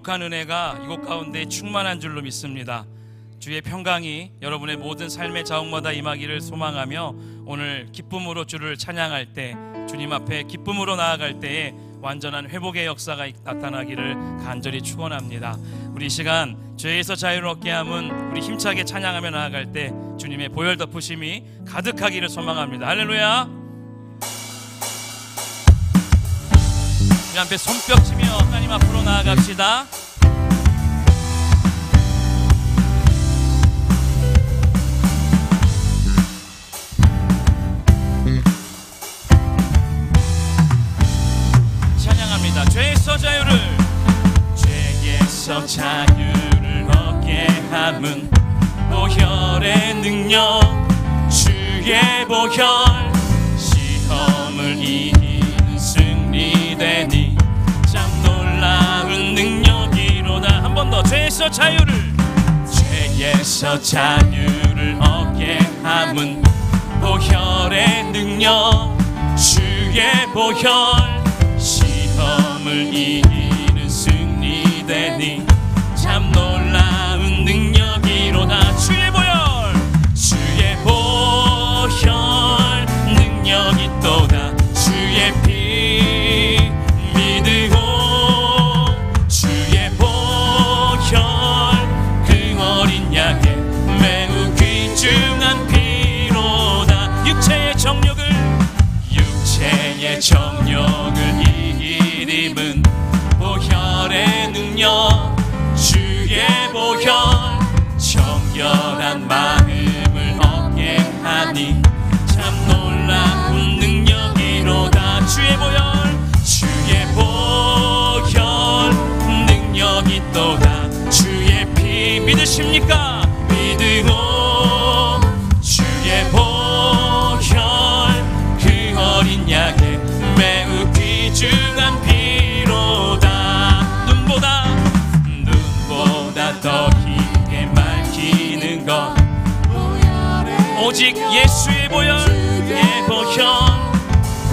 거룩한 은혜가 이곳 가운데 충만한 줄로 믿습니다. 주의 평강이 여러분의 모든 삶의 자옥마다 임하기를 소망하며 오늘 기쁨으로 주를 찬양할 때, 주님 앞에 기쁨으로 나아갈 때에 완전한 회복의 역사가 나타나기를 간절히 축원합니다. 우리 이 시간 죄에서 자유를 얻게 함은 우리 힘차게 찬양하며 나아갈 때 주님의 보혈 덮으심이 가득하기를 소망합니다. 할렐루야. 우리 앞에 손뼉 치며 하나님 앞으로 나아갑시다. 죄에서 자유를 얻게 함은 보혈의 능력, 주의 보혈, 시험을 이기는 승리되니 참 놀라운 능력이로다. 한 번 더. 죄에서 자유를 얻게 함은 보혈의 능력, 주의 보혈, 시험을 이기는 승리되니 참 놀라운 능력이로다. 주의 보혈 능력이 또다. 주의 피 믿으오. 주의 보혈 그 어린 양의 매우 귀중한 피로다. 육체의 정욕을 이기림은 보혈의 능력, 주의 보혈, 정결한 마음을 얻게 하니 참 놀라운 능력이로다. 주의 보혈 능력이 또다. 주의 피 믿으십니까? 믿으오. 주의 보혈 그 어린 양의 매우 귀중한 피로다. 눈보다 더 깊게 밝히는 것 오직 예수의 보혈,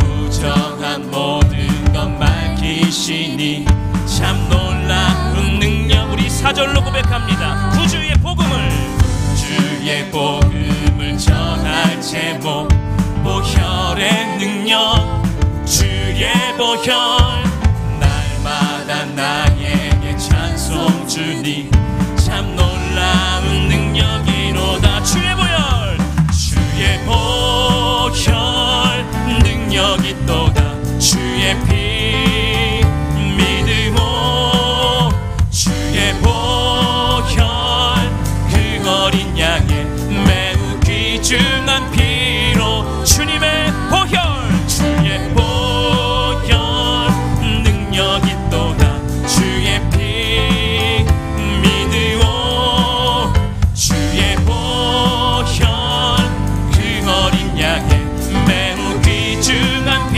부정한 모든 것 밝히시니 참 놀라운 능력. 우리 4절로 고백합니다. 구주의 복음을 전할 제목, 보혈의 능력, 주의 보혈, 날마다 나에게 찬송 주니 참 놀라운 능력이로다. 주의 보혈 능력이 또다. 주의 피 믿으오. 주의 보혈 그 어린 양의 매우 귀중한 피로 주님의 보혈, 주의 보혈 능력이 또다. 주의 피 믿으오. 주의 보혈 그 어린 양의 매우 귀중한 피.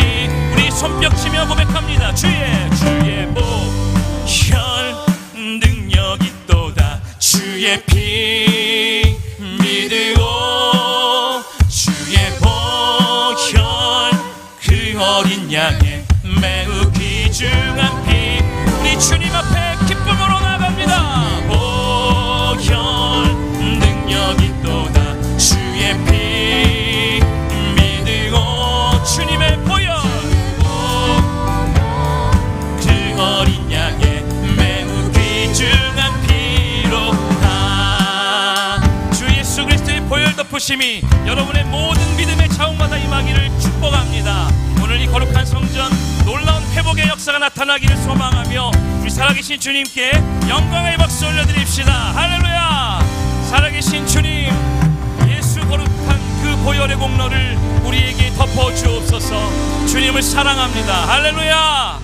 우리 손뼉 치며 고백합니다. 주의 보혈 능력이 또다. 주의 피 믿으오. 주의 보혈 그 어린 양의 매우 귀중한 피. 우리 주님 앞에 기쁨으로 나갑니다. 보혈 능력이 또다. 주의 피 믿으오. 주님의 보혈 그 어린 양의 매우 귀중한 피로다. 주 예수 그리스도의 보혈 덮으심이 여러분의 모든 믿음의 자옥마다 임하기를 축복합니다. 오늘 이 거룩한 성전 놀라운 회복의 역사가 나타나기를 소망하며 우리 살아계신 주님께 영광의 박수 올려드립시다. 할렐루야. 살아계신 주님, 예수 거룩한 그 보혈의 공로를 우리에게 덮어주옵소서. 주님을 사랑합니다. 할렐루야.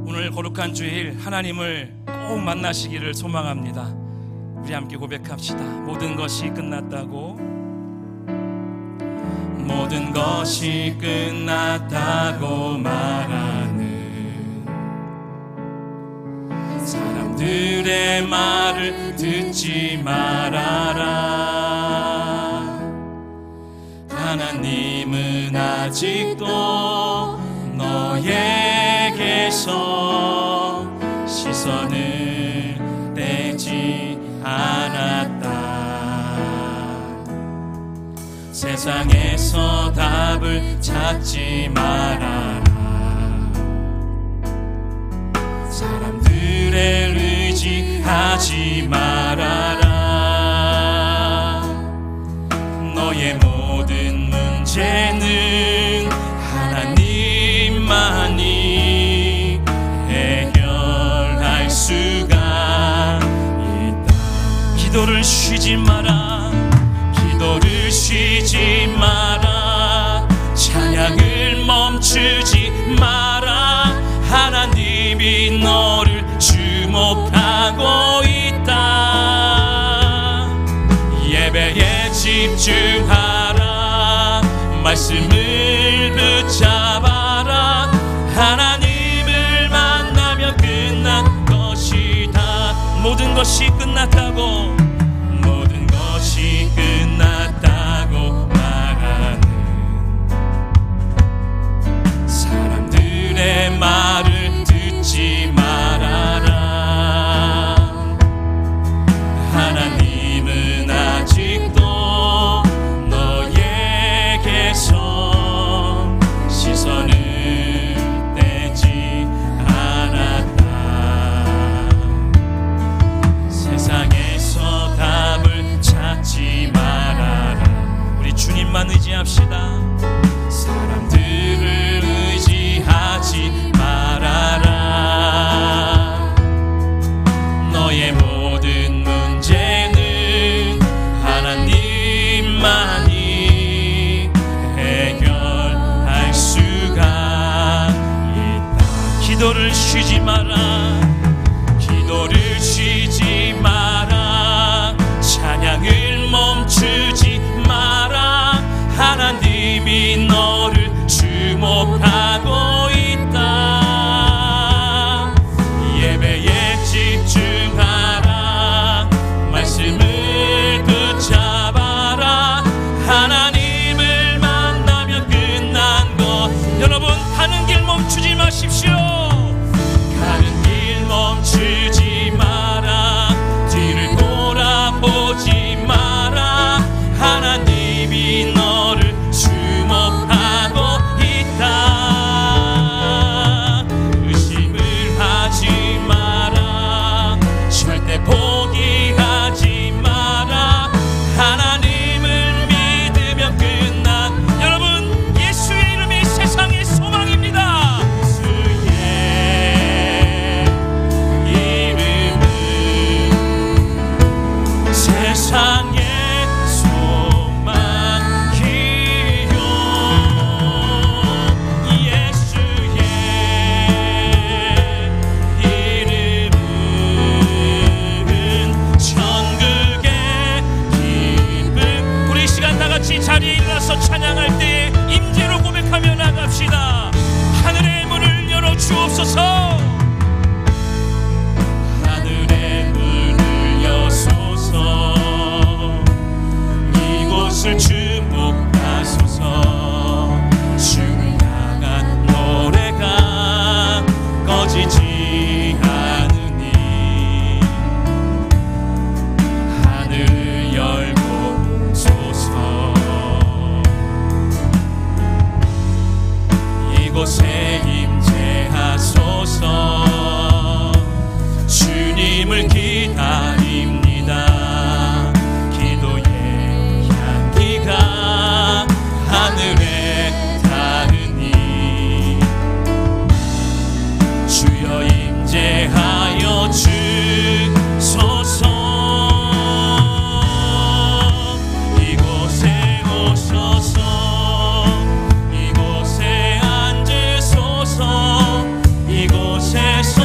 오늘 거룩한 주일 하나님을 꼭 만나시기를 소망합니다. 우리 함께 고백합시다. 모든 것이 끝났다고, 모든 것이 끝났다고 말하는 사람들의 말을 듣지 말아라. 하나님은 아직도 너에게서 시선을 떼지 않았다. 세상에서 답을 찾지 말아라. 사람들의 의지하지 말아라. 너의 모든 문제는 하나님만이 해결할 수가 있다. 기도를 쉬지 마라. 기도를 쉬지 마라. 찬양을 멈추지 마라. 하나님이 너를 주목하고 있다. 예배에 집중하라. 말씀을 붙잡아라. 하나님을 만나면 끝난 것이다. 모든 것이 끝났다고, 모든 것이 끝났다고 말하는 사람들의 말을 듣지 말아라. 하나님은 아직도 너에게서 시선을 떼지 않았다. 세상에서 답을 찾지 말아라. 우리 주님만 의지합시다. 사람들을 의지하지 말아라. 너의 모든 문제는 하나님만이 해결할 수가 있다. 기도를 쉬지 마라. 기도를 쉬지 마라. 찬양을 멈추지 마라. 하나님이 너를 주목하고 있다. 예배에 집중하라. 말씀을 붙잡아라. 하나님을 만나면 끝난 것. 여러분, 가는 길 멈추지 마십시오. 가는 길 멈추지 마라. 뒤를 돌아보지 마라. 하나님이 너를 주목하고 있다. 의심을 하지 마라. 절대 포기하지 마라. 하나님을 믿으면 끝난. 여러분, 예수의 이름이 세상의 소망입니다. 예수의 이름은 세상의 자리에 일어나서 찬양할 때에 임재로 고백하며 나갑시다. 하늘의 문을 열어 주옵소서. 하늘의 문을 여소서. 이곳을 주목하소서. 주를 향한 노래가 꺼지지 않으니 하늘을 열고 소서. 이곳에 임재하소서. 주님을 기다립니다. 기도의 향기가 하늘에 닿으니 주여 임재하여 주소서. 이곳에 오소서. 이곳에 이곳에서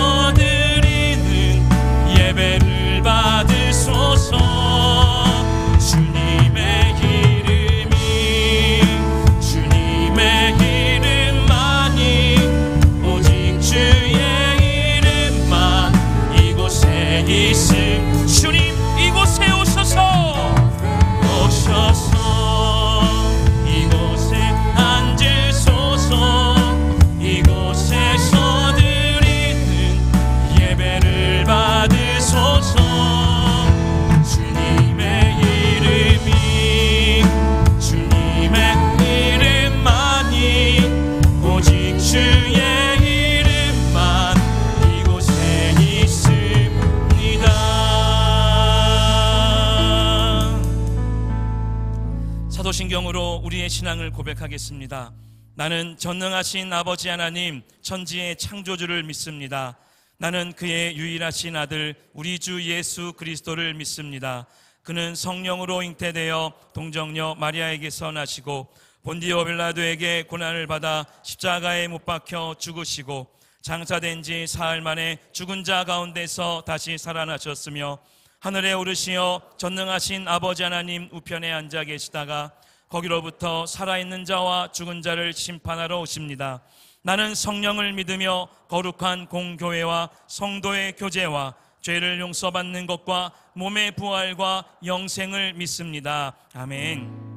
사도신경으로 우리의 신앙을 고백하겠습니다. 나는 전능하신 아버지 하나님 천지의 창조주를 믿습니다. 나는 그의 유일하신 아들 우리 주 예수 그리스도를 믿습니다. 그는 성령으로 잉태되어 동정녀 마리아에게서 나시고 본디오 빌라도에게 고난을 받아 십자가에 못 박혀 죽으시고 장사된 지 사흘 만에 죽은 자 가운데서 다시 살아나셨으며 하늘에 오르시어 전능하신 아버지 하나님 우편에 앉아 계시다가 거기로부터 살아있는 자와 죽은 자를 심판하러 오십니다. 나는 성령을 믿으며 거룩한 공교회와 성도의 교제와 죄를 용서받는 것과 몸의 부활과 영생을 믿습니다. 아멘.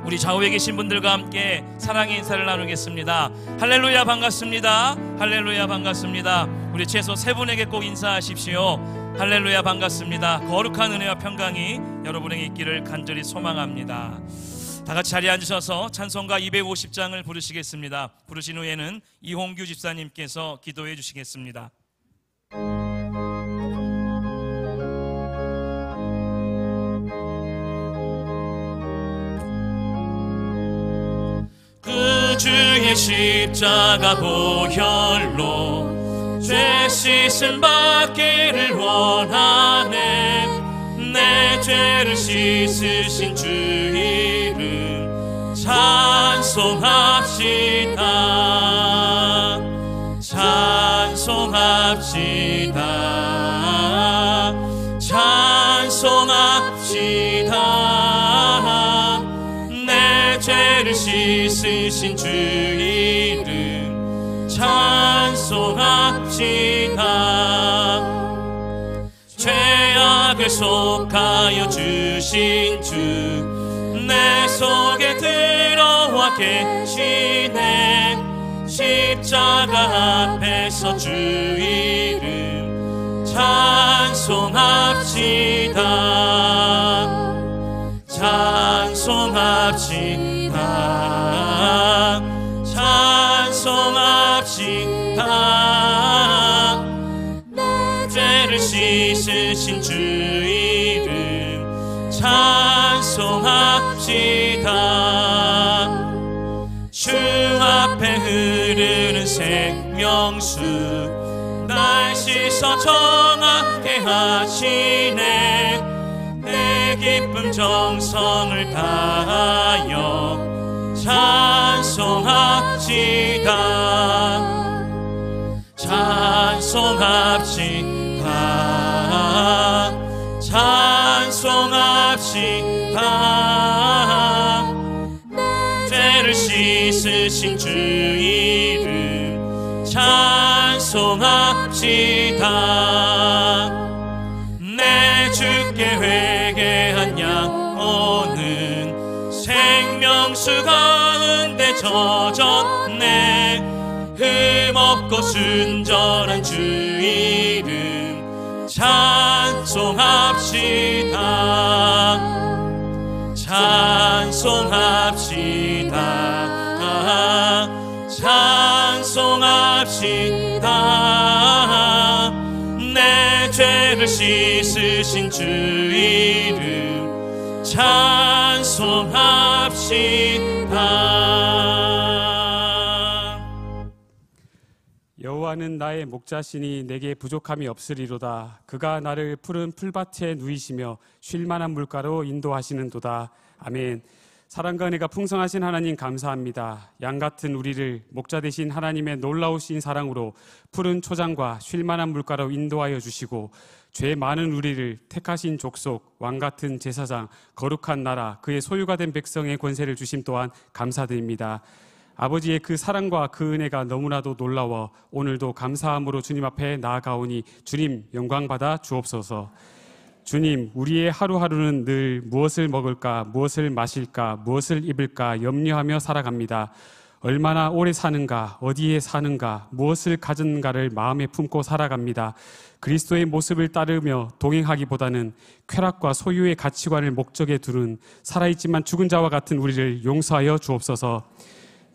우리 좌우에 계신 분들과 함께 사랑의 인사를 나누겠습니다. 할렐루야 반갑습니다. 할렐루야 반갑습니다. 우리 최소 세 분에게 꼭 인사하십시오. 할렐루야 반갑습니다. 거룩한 은혜와 평강이 여러분에게 있기를 간절히 소망합니다. 다 같이 자리에 앉으셔서 찬송가 250장을 부르시겠습니다. 부르신 후에는 이홍규 집사님께서 기도해 주시겠습니다. 그 주의 십자가 보혈로 죄 씻음 받기를 원하네. 내 죄를 씻으신 주 이름 찬송합시다. 찬송합시다. 찬송합시다. 내 죄를 씻으신 주 이름 찬송합시다. 죄악을 속하여 주신 주 내 속에 들어와 계시네. 십자가 앞에서 주 이름 찬송합시다. 찬송합시다. 찬송합시다. 내 죄를 씻으신 주 이름 찬송합시다. 주 앞에 흐르는 생명수 날 씻어 정하게 하시네. 내 기쁨 정성을 다하여 찬송합시다. 찬송합시다. 찬송합시다. 죄를 씻으신 주 이름 찬송합시다. 내 주께 회개한 양호는 생명수 가운데 젖었네. 흠없고 순전한 주 이름 찬송합시다. 찬송합시다. 찬송합시다. 내 죄를 씻으신 주 이름 찬송합시다. 여호와는 나의 목자시니 내게 부족함이 없으리로다. 그가 나를 푸른 풀밭에 누이시며 쉴만한 물가로 인도하시는도다. 아멘. 사랑과 은혜가 풍성하신 하나님 감사합니다. 양같은 우리를 목자 되신 하나님의 놀라우신 사랑으로 푸른 초장과 쉴만한 물가로 인도하여 주시고 죄 많은 우리를 택하신 족속, 왕같은 제사장, 거룩한 나라, 그의 소유가 된 백성의 권세를 주심 또한 감사드립니다. 아버지의 그 사랑과 그 은혜가 너무나도 놀라워 오늘도 감사함으로 주님 앞에 나아가오니 주님 영광받아 주옵소서. 주님, 우리의 하루하루는 늘 무엇을 먹을까, 무엇을 마실까, 무엇을 입을까 염려하며 살아갑니다. 얼마나 오래 사는가, 어디에 사는가, 무엇을 가졌는가를 마음에 품고 살아갑니다. 그리스도의 모습을 따르며 동행하기보다는 쾌락과 소유의 가치관을 목적에 두는 살아있지만 죽은 자와 같은 우리를 용서하여 주옵소서.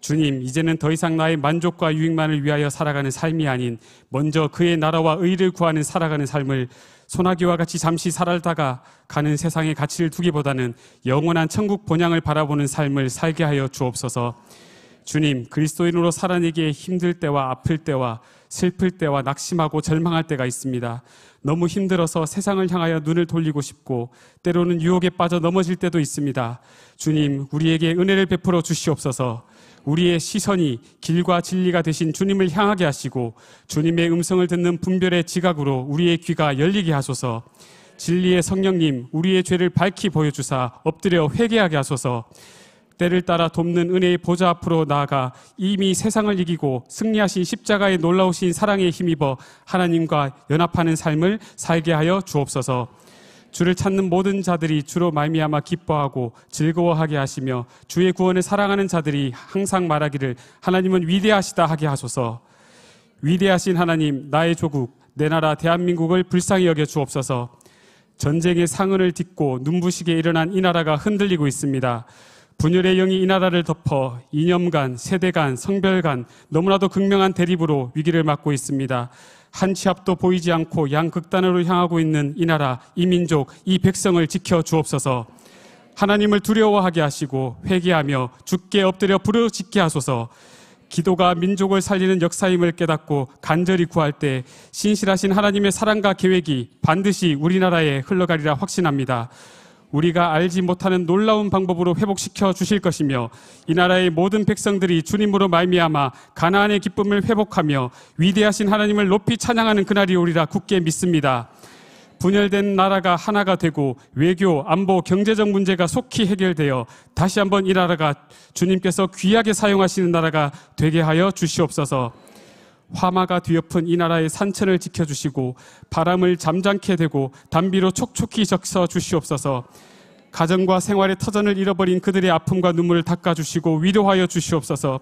주님, 이제는 더 이상 나의 만족과 유익만을 위하여 살아가는 삶이 아닌 먼저 그의 나라와 의를 구하는 살아가는 삶을 소나기와 같이 잠시 살다가 가는 세상의 가치를 두기보다는 영원한 천국 본향을 바라보는 삶을 살게 하여 주옵소서. 주님, 그리스도인으로 살아내기에 힘들 때와 아플 때와 슬플 때와 낙심하고 절망할 때가 있습니다. 너무 힘들어서 세상을 향하여 눈을 돌리고 싶고 때로는 유혹에 빠져 넘어질 때도 있습니다. 주님, 우리에게 은혜를 베풀어 주시옵소서. 우리의 시선이 길과 진리가 되신 주님을 향하게 하시고 주님의 음성을 듣는 분별의 지각으로 우리의 귀가 열리게 하소서. 진리의 성령님, 우리의 죄를 밝히 보여주사 엎드려 회개하게 하소서. 때를 따라 돕는 은혜의 보좌 앞으로 나아가 이미 세상을 이기고 승리하신 십자가의 놀라우신 사랑에 힘입어 하나님과 연합하는 삶을 살게 하여 주옵소서. 주를 찾는 모든 자들이 주로 말미암아 기뻐하고 즐거워하게 하시며 주의 구원을 사랑하는 자들이 항상 말하기를 하나님은 위대하시다 하게 하소서. 위대하신 하나님, 나의 조국, 내 나라 대한민국을 불쌍히 여겨 주옵소서. 전쟁의 상흔을 딛고 눈부시게 일어난 이 나라가 흔들리고 있습니다. 분열의 영이 이 나라를 덮어 이념 간, 세대 간, 성별 간 너무나도 극명한 대립으로 위기를 맞고 있습니다. 한 치 앞도 보이지 않고 양극단으로 향하고 있는 이 나라, 이 민족, 이 백성을 지켜 주옵소서. 하나님을 두려워하게 하시고 회개하며 주께 엎드려 부르짖게 하소서. 기도가 민족을 살리는 역사임을 깨닫고 간절히 구할 때 신실하신 하나님의 사랑과 계획이 반드시 우리나라에 흘러가리라 확신합니다. 우리가 알지 못하는 놀라운 방법으로 회복시켜 주실 것이며 이 나라의 모든 백성들이 주님으로 말미암아 가나안의 기쁨을 회복하며 위대하신 하나님을 높이 찬양하는 그날이 오리라 굳게 믿습니다. 분열된 나라가 하나가 되고 외교, 안보, 경제적 문제가 속히 해결되어 다시 한번 이 나라가 주님께서 귀하게 사용하시는 나라가 되게 하여 주시옵소서. 화마가 뒤엎은 이 나라의 산천을 지켜주시고 바람을 잠잠케 되고 단비로 촉촉히 적셔 주시옵소서. 가정과 생활의 터전을 잃어버린 그들의 아픔과 눈물을 닦아주시고 위로하여 주시옵소서.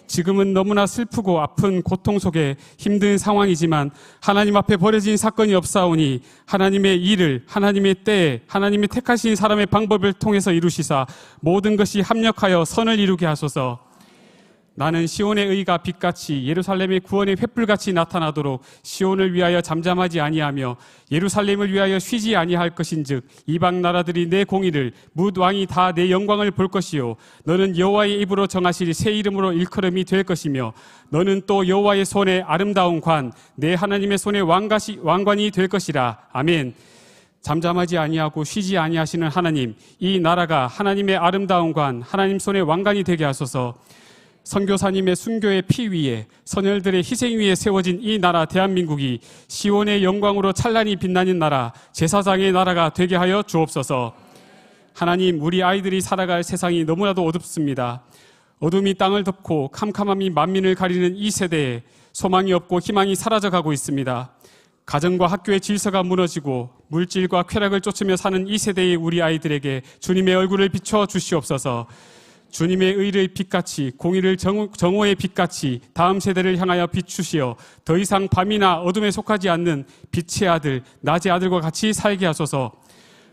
지금은 너무나 슬프고 아픈 고통 속에 힘든 상황이지만 하나님 앞에 버려진 사건이 없사오니 하나님의 일을 하나님의 때에 하나님이 택하신 사람의 방법을 통해서 이루시사 모든 것이 합력하여 선을 이루게 하소서. 나는 시온의 의가 빛같이 예루살렘의 구원의 횃불같이 나타나도록 시온을 위하여 잠잠하지 아니하며 예루살렘을 위하여 쉬지 아니할 것인즉 이방 나라들이 내 공의를 뭇 왕이 다 내 영광을 볼 것이요 너는 여호와의 입으로 정하실 새 이름으로 일컬음이 될 것이며 너는 또 여호와의 손에 아름다운 관 내 하나님의 손에 왕관이 될 것이라. 아멘. 잠잠하지 아니하고 쉬지 아니하시는 하나님, 이 나라가 하나님의 아름다운 관 하나님 손의 왕관이 되게 하소서. 선교사님의 순교의 피 위에 선열들의 희생 위에 세워진 이 나라 대한민국이 시온의 영광으로 찬란히 빛나는 나라, 제사장의 나라가 되게 하여 주옵소서. 하나님, 우리 아이들이 살아갈 세상이 너무나도 어둡습니다. 어둠이 땅을 덮고 캄캄함이 만민을 가리는 이 세대에 소망이 없고 희망이 사라져가고 있습니다. 가정과 학교의 질서가 무너지고 물질과 쾌락을 쫓으며 사는 이 세대의 우리 아이들에게 주님의 얼굴을 비춰 주시옵소서. 주님의 의를 빛같이 공의를 정오의 빛같이 다음 세대를 향하여 비추시어 더 이상 밤이나 어둠에 속하지 않는 빛의 아들, 낮의 아들과 같이 살게 하소서.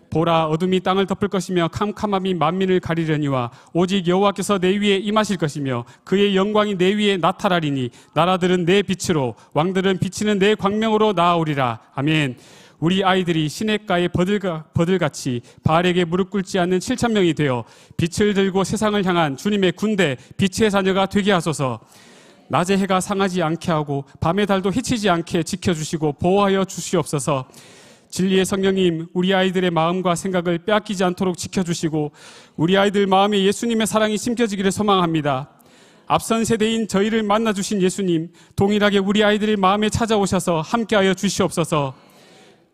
보라, 어둠이 땅을 덮을 것이며 캄캄함이 만민을 가리려니와 오직 여호와께서 내 위에 임하실 것이며 그의 영광이 내 위에 나타나리니 나라들은 내 빛으로 왕들은 비치는 내 광명으로 나아오리라. 아멘. 우리 아이들이 시냇가의 버들같이 바알에게 무릎 꿇지 않는 7,000명이 되어 빛을 들고 세상을 향한 주님의 군대, 빛의 자녀가 되게 하소서. 낮에 해가 상하지 않게 하고 밤의 달도 해치지 않게 지켜주시고 보호하여 주시옵소서. 진리의 성령님, 우리 아이들의 마음과 생각을 빼앗기지 않도록 지켜주시고 우리 아이들 마음에 예수님의 사랑이 심겨지기를 소망합니다. 앞선 세대인 저희를 만나주신 예수님, 동일하게 우리 아이들의 마음에 찾아오셔서 함께하여 주시옵소서.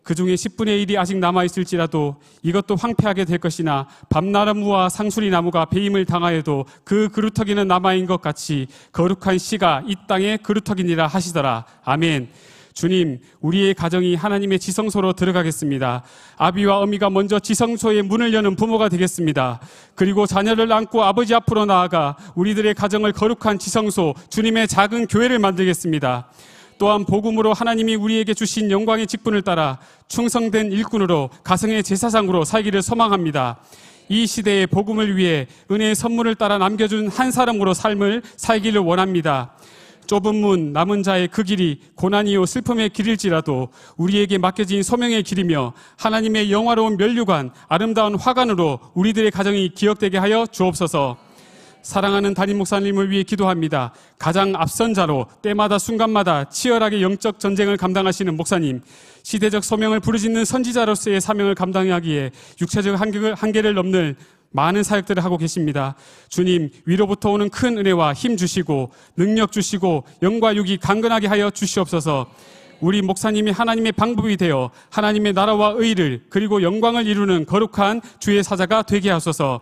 그 중에 10분의 1이 아직 남아있을지라도 이것도 황폐하게 될 것이나 밤나무와 상수리나무가 배임을 당하여도 그 그루터기는 남아있는 것 같이 거룩한 씨가 이 땅에 그루터기니라 하시더라. 아멘. 주님, 우리의 가정이 하나님의 지성소로 들어가겠습니다. 아비와 어미가 먼저 지성소의 문을 여는 부모가 되겠습니다. 그리고 자녀를 안고 아버지 앞으로 나아가 우리들의 가정을 거룩한 지성소, 주님의 작은 교회를 만들겠습니다. 또한 복음으로 하나님이 우리에게 주신 영광의 직분을 따라 충성된 일꾼으로 가성의 제사장으로 살기를 소망합니다. 이 시대의 복음을 위해 은혜의 선물을 따라 남겨준 한 사람으로 삶을 살기를 원합니다. 좁은 문, 남은 자의 그 길이 고난이요 슬픔의 길일지라도 우리에게 맡겨진 소명의 길이며 하나님의 영화로운 면류관, 아름다운 화관으로 우리들의 가정이 기억되게 하여 주옵소서. 사랑하는 담임 목사님을 위해 기도합니다. 가장 앞선 자로 때마다 순간마다 치열하게 영적 전쟁을 감당하시는 목사님, 시대적 소명을 부르짖는 선지자로서의 사명을 감당하기에 육체적 한계를 넘는 많은 사역들을 하고 계십니다. 주님, 위로부터 오는 큰 은혜와 힘 주시고 능력 주시고 영과 육이 강건하게 하여 주시옵소서. 우리 목사님이 하나님의 방법이 되어 하나님의 나라와 의를 그리고 영광을 이루는 거룩한 주의 사자가 되게 하소서.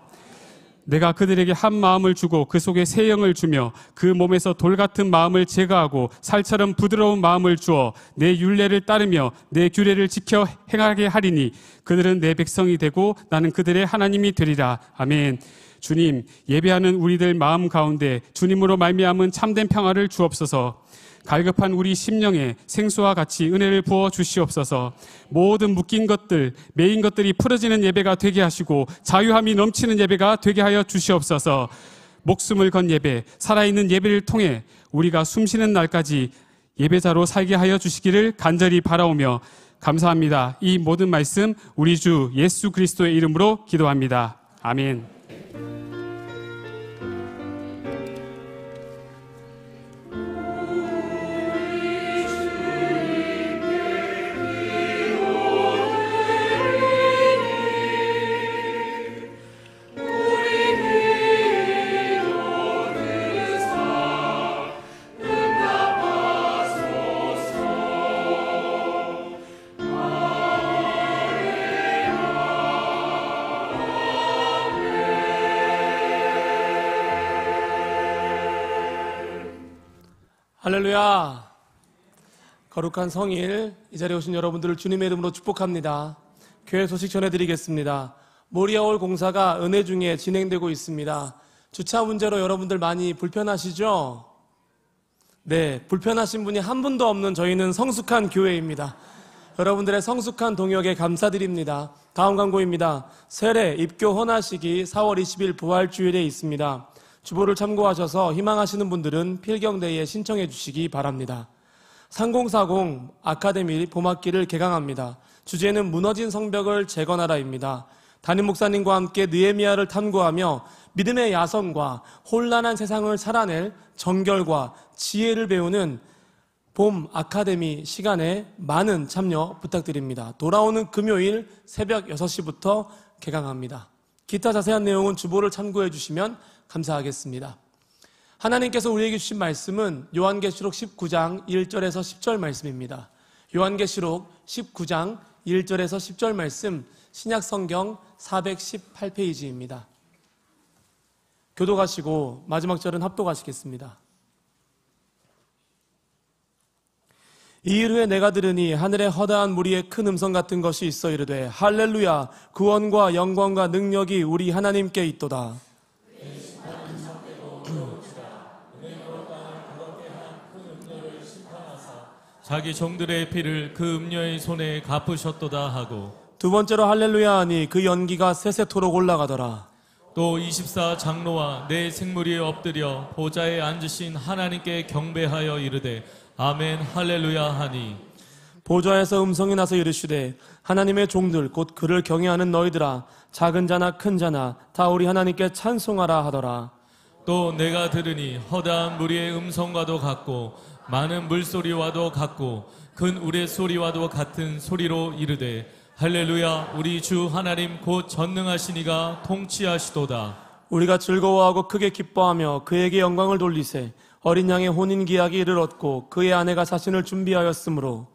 내가 그들에게 한 마음을 주고 그 속에 새 영을 주며 그 몸에서 돌 같은 마음을 제거하고 살처럼 부드러운 마음을 주어 내 율례를 따르며 내 규례를 지켜 행하게 하리니 그들은 내 백성이 되고 나는 그들의 하나님이 되리라. 아멘. 주님, 예배하는 우리들 마음 가운데 주님으로 말미암은 참된 평화를 주옵소서. 갈급한 우리 심령에 생수와 같이 은혜를 부어 주시옵소서. 모든 묶인 것들, 매인 것들이 풀어지는 예배가 되게 하시고 자유함이 넘치는 예배가 되게 하여 주시옵소서. 목숨을 건 예배, 살아있는 예배를 통해 우리가 숨쉬는 날까지 예배자로 살게 하여 주시기를 간절히 바라오며 감사합니다. 이 모든 말씀 우리 주 예수 그리스도의 이름으로 기도합니다. 아멘. 할렐루야. 거룩한 성일, 이 자리에 오신 여러분들을 주님의 이름으로 축복합니다. 교회 소식 전해드리겠습니다. 모리아홀 공사가 은혜 중에 진행되고 있습니다. 주차 문제로 여러분들 많이 불편하시죠? 네, 불편하신 분이 한 분도 없는 저희는 성숙한 교회입니다. 여러분들의 성숙한 동역에 감사드립니다. 다음 광고입니다. 세례, 입교 헌화식이 4월 20일 부활주일에 있습니다. 주보를 참고하셔서 희망하시는 분들은 필경대에 신청해 주시기 바랍니다. 3040 아카데미 봄학기를 개강합니다. 주제는 무너진 성벽을 재건하라입니다. 담임 목사님과 함께 느헤미야를 탐구하며 믿음의 야성과 혼란한 세상을 살아낼 정결과 지혜를 배우는 봄 아카데미 시간에 많은 참여 부탁드립니다. 돌아오는 금요일 새벽 6시부터 개강합니다. 기타 자세한 내용은 주보를 참고해 주시면 감사하겠습니다. 하나님께서 우리에게 주신 말씀은 요한계시록 19장 1절에서 10절 말씀입니다. 요한계시록 19장 1절에서 10절 말씀, 신약성경 418페이지입니다. 교독하시고 마지막 절은 합독하시겠습니다. 이 일 후에 내가 들으니 하늘에 허다한 무리의 큰 음성 같은 것이 있어 이르되 할렐루야, 구원과 영광과 능력이 우리 하나님께 있도다. 자기 종들의 피를 그 음녀의 손에 갚으셨도다 하고, 두 번째로 할렐루야 하니 그 연기가 세세토록 올라가더라. 또 24 장로와 네 생물이 엎드려 보좌에 앉으신 하나님께 경배하여 이르되 아멘 할렐루야 하니, 보좌에서 음성이 나서 이르시되 하나님의 종들 곧 그를 경외하는 너희들아, 작은 자나 큰 자나 다 우리 하나님께 찬송하라 하더라. 또 내가 들으니 허다한 무리의 음성과도 같고 많은 물소리와도 같고 큰 우레소리와도 같은 소리로 이르되 할렐루야, 우리 주 하나님 곧 전능하신 이가 통치하시도다. 우리가 즐거워하고 크게 기뻐하며 그에게 영광을 돌리세. 어린 양의 혼인기약이 이를 얻고 그의 아내가 자신을 준비하였으므로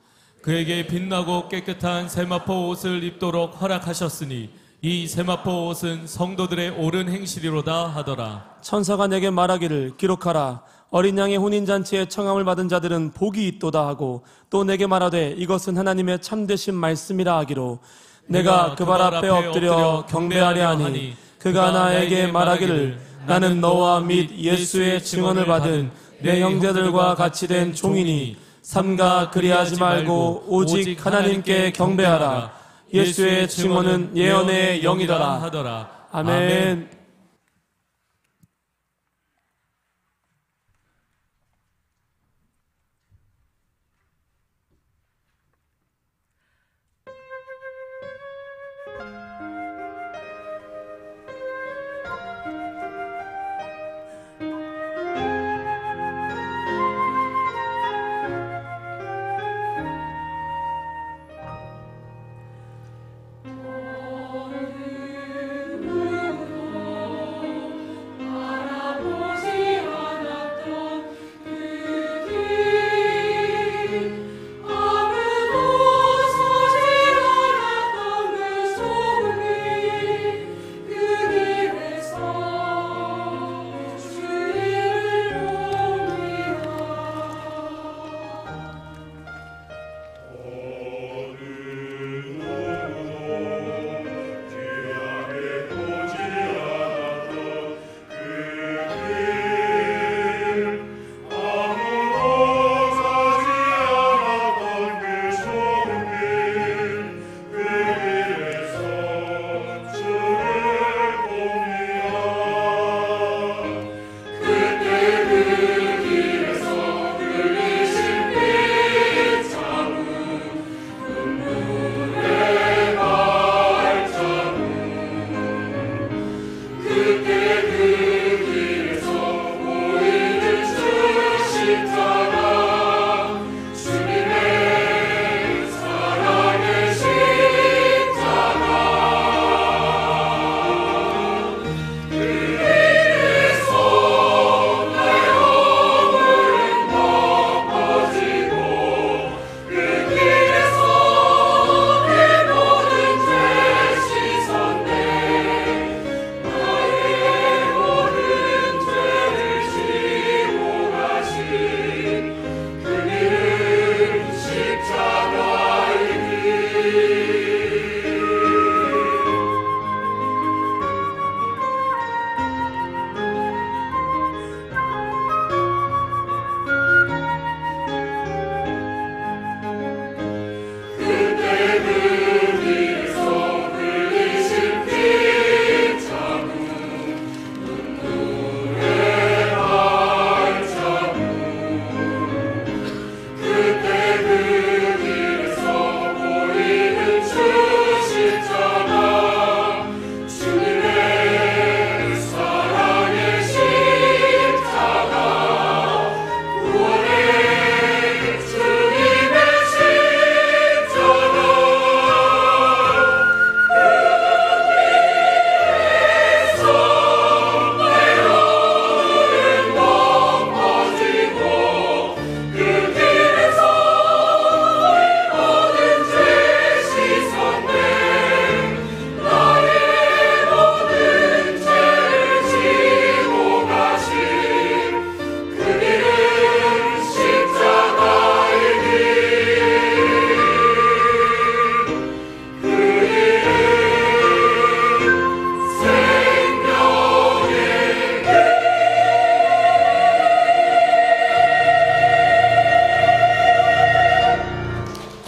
그에게 빛나고 깨끗한 세마포 옷을 입도록 허락하셨으니 이 세마포 옷은 성도들의 옳은 행실이로다 하더라. 천사가 내게 말하기를 기록하라. 어린 양의 혼인잔치에 청함을 받은 자들은 복이 있도다 하고, 또 내게 말하되 이것은 하나님의 참되신 말씀이라 하기로, 내가 그 발 앞에 엎드려 경배하려 하니 그가 나에게 말하기를 나는 너와 및 예수의 증언을 받은 내 형제들과 같이 된 종이니 삼가 그리하지 말고 오직 하나님께 경배하라. 예수의 증언은 예언의 영이더라 하더라. 아멘.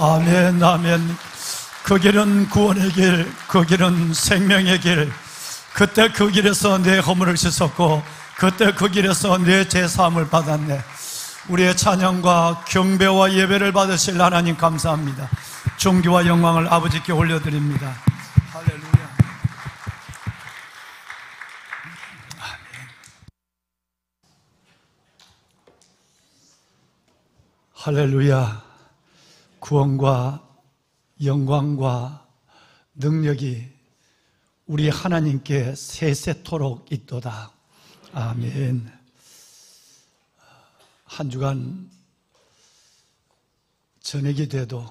아멘, 아멘. 그 길은 구원의 길, 그 길은 생명의 길. 그때 그 길에서 내 허물을 씻었고 그때 그 길에서 내 죄사함을 받았네. 우리의 찬양과 경배와 예배를 받으실 하나님 감사합니다. 존귀와 영광을 아버지께 올려드립니다. 할렐루야. 할렐루야. 구원과 영광과 능력이 우리 하나님께 세세토록 있도다. 아멘. 한 주간 저녁이 돼도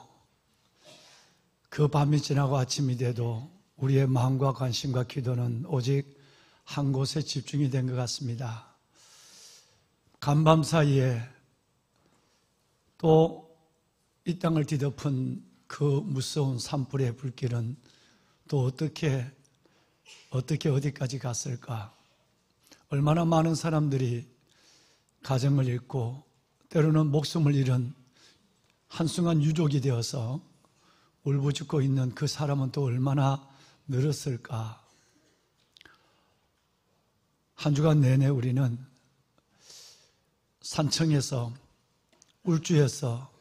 그 밤이 지나고 아침이 돼도 우리의 마음과 관심과 기도는 오직 한 곳에 집중이 된 것 같습니다. 간밤 사이에 또 이 땅을 뒤덮은 그 무서운 산불의 불길은 또 어떻게 어디까지 갔을까? 얼마나 많은 사람들이 가정을 잃고 때로는 목숨을 잃은 한순간 유족이 되어서 울부짖고 있는 그 사람은 또 얼마나 늘었을까? 한 주간 내내 우리는 산청에서 울주에서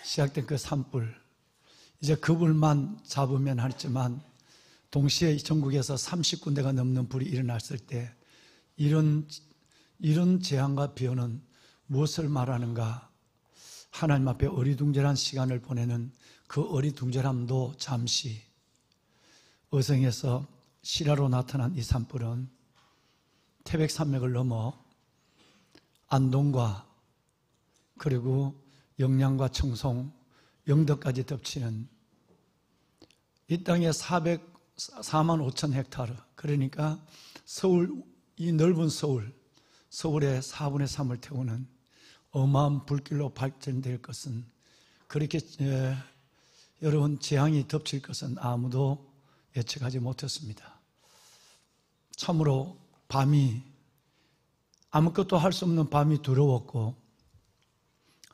시작된 그 산불, 이제 그 불만 잡으면 하지만 동시에 전국에서 30군데가 넘는 불이 일어났을 때 이런 재앙과 비오는 무엇을 말하는가? 하나님 앞에 어리둥절한 시간을 보내는 그 어리둥절함도 잠시, 어성에서 실화로 나타난 이 산불은 태백산맥을 넘어 안동과 그리고 영양과 청송, 영덕까지 덮치는 이 땅의 4만 5천 헥타르, 그러니까 서울, 이 넓은 서울의 4분의 3을 태우는 어마어마한 불길로 발전될 것은, 그렇게 여러분 재앙이 덮칠 것은 아무도 예측하지 못했습니다. 참으로 밤이, 아무것도 할 수 없는 밤이 두려웠고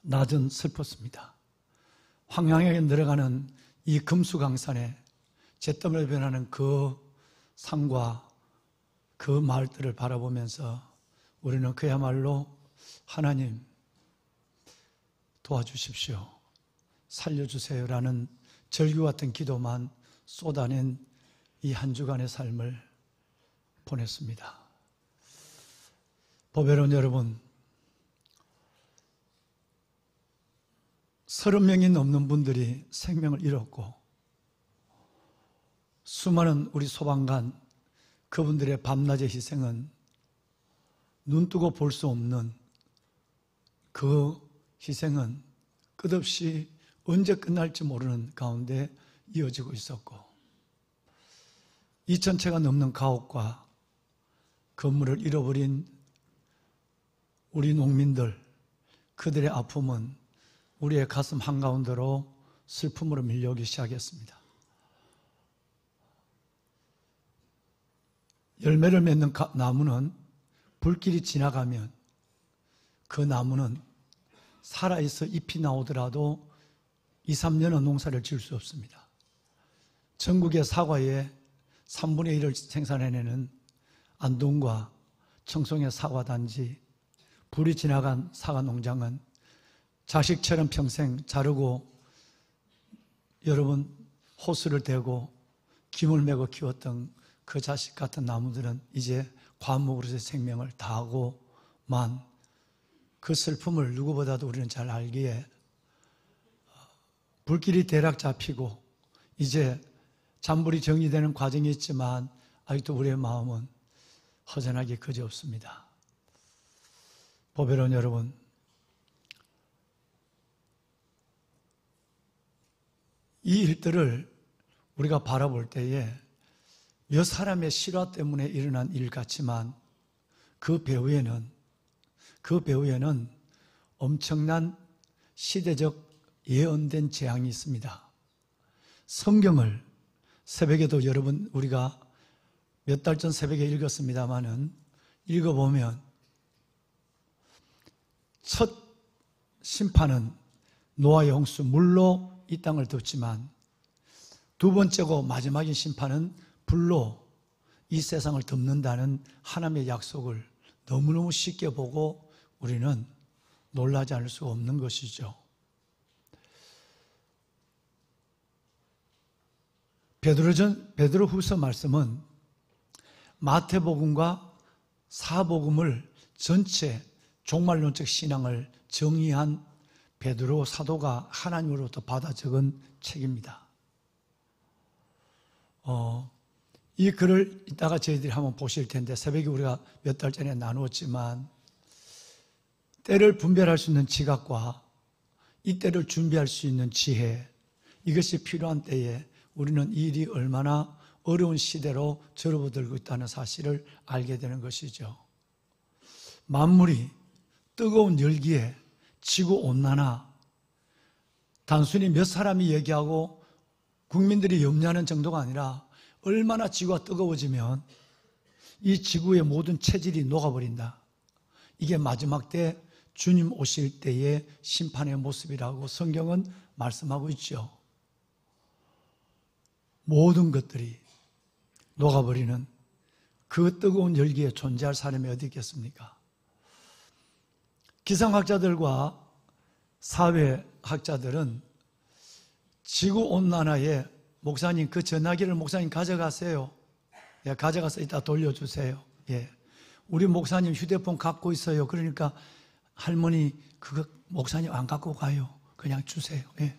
낮은 슬펐습니다. 황량하게 내려가는 이 금수강산에 잿더미로 변하는 그 산과 그 마을들을 바라보면서 우리는 그야말로 하나님 도와주십시오, 살려주세요라는 절규 같은 기도만 쏟아낸 이 한 주간의 삶을 보냈습니다. 보배로운 여러분, 30명이 넘는 분들이 생명을 잃었고 수많은 우리 소방관, 그분들의 밤낮의 희생은 눈뜨고 볼 수 없는 그 희생은 끝없이 언제 끝날지 모르는 가운데 이어지고 있었고 2,000채가 넘는 가옥과 건물을 잃어버린 우리 농민들, 그들의 아픔은 우리의 가슴 한가운데로 슬픔으로 밀려오기 시작했습니다. 열매를 맺는 나무는 불길이 지나가면 그 나무는 살아있어 잎이 나오더라도 2, 3년은 농사를 지을 수 없습니다. 전국의 사과의 3분의 1을 생산해내는 안동과 청송의 사과단지, 불이 지나간 사과 농장은 자식처럼 평생 자르고 여러분 호수를 대고 김을 메고 키웠던 그 자식 같은 나무들은 이제 과목으로서의 생명을 다하고만, 그 슬픔을 누구보다도 우리는 잘 알기에 불길이 대략 잡히고 이제 잔불이 정리되는 과정이 있지만 아직도 우리의 마음은 허전하기 그지없습니다. 보배로운 여러분, 이 일들을 우리가 바라볼 때에 몇 사람의 실화 때문에 일어난 일 같지만 그 배후에는 엄청난 시대적 예언된 재앙이 있습니다. 성경을 새벽에도 여러분 우리가 몇 달 전 새벽에 읽었습니다마는 읽어보면 첫 심판은 노아의 홍수, 물로 이 땅을 덮지만 두 번째고 마지막인 심판은 불로 이 세상을 덮는다는 하나님의 약속을 너무너무 쉽게 보고 우리는 놀라지 않을 수가 없는 것이죠. 베드로후서 말씀은 마태복음과 사복음을 전체 종말론적 신앙을 정의한 베드로 사도가 하나님으로부터 받아 적은 책입니다. 이 글을 이따가 저희들이 한번 보실 텐데 새벽에 우리가 몇 달 전에 나누었지만 때를 분별할 수 있는 지각과 이 때를 준비할 수 있는 지혜, 이것이 필요한 때에 우리는 이 일이 얼마나 어려운 시대로 접어들고 있다는 사실을 알게 되는 것이죠. 만물이 뜨거운 열기에 지구온난화, 단순히 몇 사람이 얘기하고 국민들이 염려하는 정도가 아니라 얼마나 지구가 뜨거워지면 이 지구의 모든 체질이 녹아버린다. 이게 마지막 때 주님 오실 때의 심판의 모습이라고 성경은 말씀하고 있죠. 모든 것들이 녹아버리는 그 뜨거운 열기에 존재할 사람이 어디 있겠습니까? 기상학자들과 사회학자들은 지구온난화에 목사님 그 전화기를 목사님 가져가세요. 예, 가져가서 이따 돌려주세요. 예. 우리 목사님 휴대폰 갖고 있어요. 그러니까 할머니 그거 목사님 안 갖고 가요. 그냥 주세요. 예.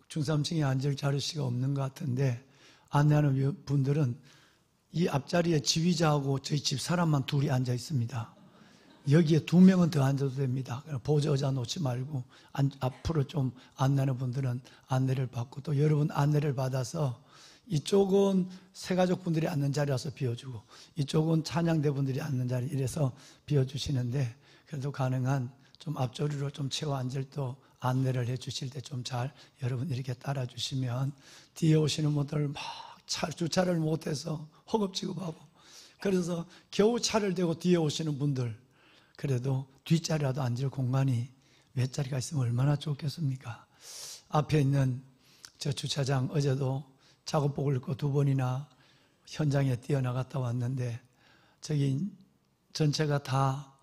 중삼층에 앉을 자리수가 없는 것 같은데 안내하는 분들은 이 앞자리에 지휘자하고 저희 집 사람만 둘이 앉아 있습니다. 여기에 2명은 더 앉아도 됩니다. 보조 의자 놓지 말고 앞으로 좀 안내하는 분들은 안내를 받고 또 여러분 안내를 받아서 이쪽은 새가족 분들이 앉는 자리라서 비워주고 이쪽은 찬양대 분들이 앉는 자리 이래서 비워주시는데 그래도 가능한 좀 앞자리로 좀 채워 앉을 또 안내를 해 주실 때 좀 잘 여러분 이렇게 따라 주시면 뒤에 오시는 분들 막 주차를 못해서 허겁지겁하고 그래서 겨우 차를 대고 뒤에 오시는 분들 그래도 뒷자리라도 앉을 공간이 몇 자리가 있으면 얼마나 좋겠습니까? 앞에 있는 저 주차장 어제도 작업복을 입고 2번이나 현장에 뛰어나갔다 왔는데 저기 전체가 다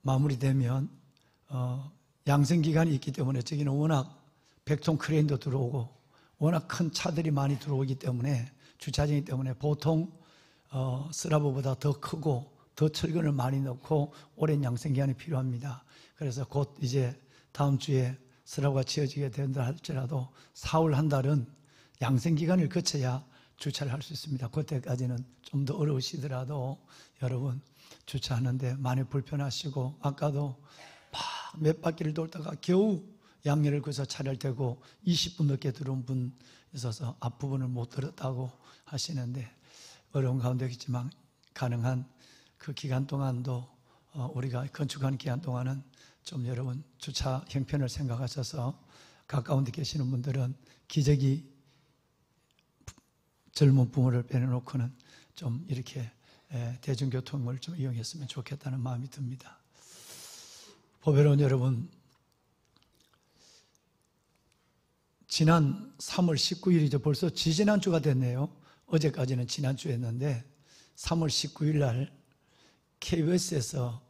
마무리되면 양성기간이 있기 때문에 저기는 워낙 100톤 크레인도 들어오고 워낙 큰 차들이 많이 들어오기 때문에 주차장이기 때문에 보통 스라브보다 더 크고 더 철근을 많이 넣고 오랜 양성기간이 필요합니다. 그래서 곧 이제 다음 주에 스라브가 지어지게 된다 할지라도 4월 한 달은 양성기간을 거쳐야 주차를 할 수 있습니다. 그때까지는 좀 더 어려우시더라도 여러분 주차하는데 많이 불편하시고 아까도 막 몇 바퀴를 돌다가 겨우 양렬을 거쳐 차를 대고 20분 넘게 들어온 분 있어서 앞부분을 못 들었다고 하시는데 어려운 가운데 있지만 가능한 그 기간 동안도 우리가 건축하는 기간 동안은 좀 여러분 주차 형편을 생각하셔서 가까운 데 계시는 분들은 기저귀 젊은 부모를 빼내놓고는 좀 이렇게 대중교통을 좀 이용했으면 좋겠다는 마음이 듭니다. 보배로운 여러분, 지난 3월 19일이죠. 벌써 지지난주가 됐네요. 어제까지는 지난주였는데 3월 19일 날 KBS에서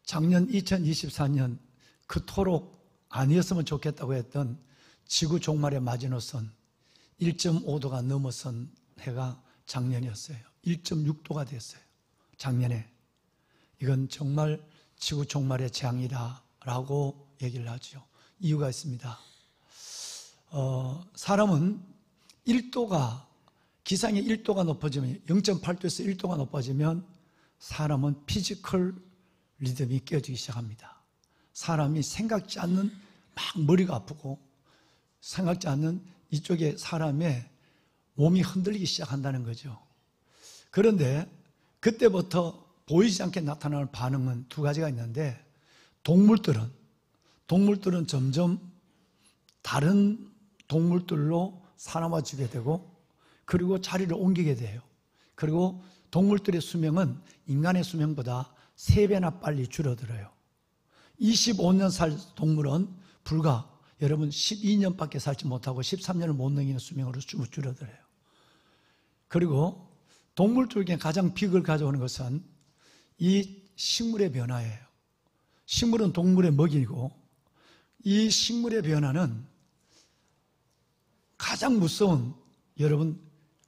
작년 2024년 그토록 아니었으면 좋겠다고 했던 지구 종말의 마지노선 1.5도가 넘어선 해가 작년이었어요. 1.6도가 됐어요. 작년에. 이건 정말 지구 종말의 재앙이다라고 얘기를 하죠. 이유가 있습니다. 사람은 1도가 기상이 1도가 높아지면 0.8도에서 1도가 높아지면 사람은 피지컬 리듬이 깨지기 시작합니다. 사람이 생각지 않는 막 머리가 아프고 생각지 않는 이쪽에 사람의 몸이 흔들리기 시작한다는 거죠. 그런데 그때부터 보이지 않게 나타나는 반응은 2가지가 있는데 동물들은 점점 다른 동물들로 사람화지게 되고 그리고 자리를 옮기게 돼요. 그리고 동물들의 수명은 인간의 수명보다 3배나 빨리 줄어들어요. 25년 살 동물은 불과 여러분 12년밖에 살지 못하고 13년을 못 넘기는 수명으로 줄어들어요. 그리고 동물 중에 가장 비극을 가져오는 것은 이 식물의 변화예요. 식물은 동물의 먹이고 이 식물의 변화는 가장 무서운 여러분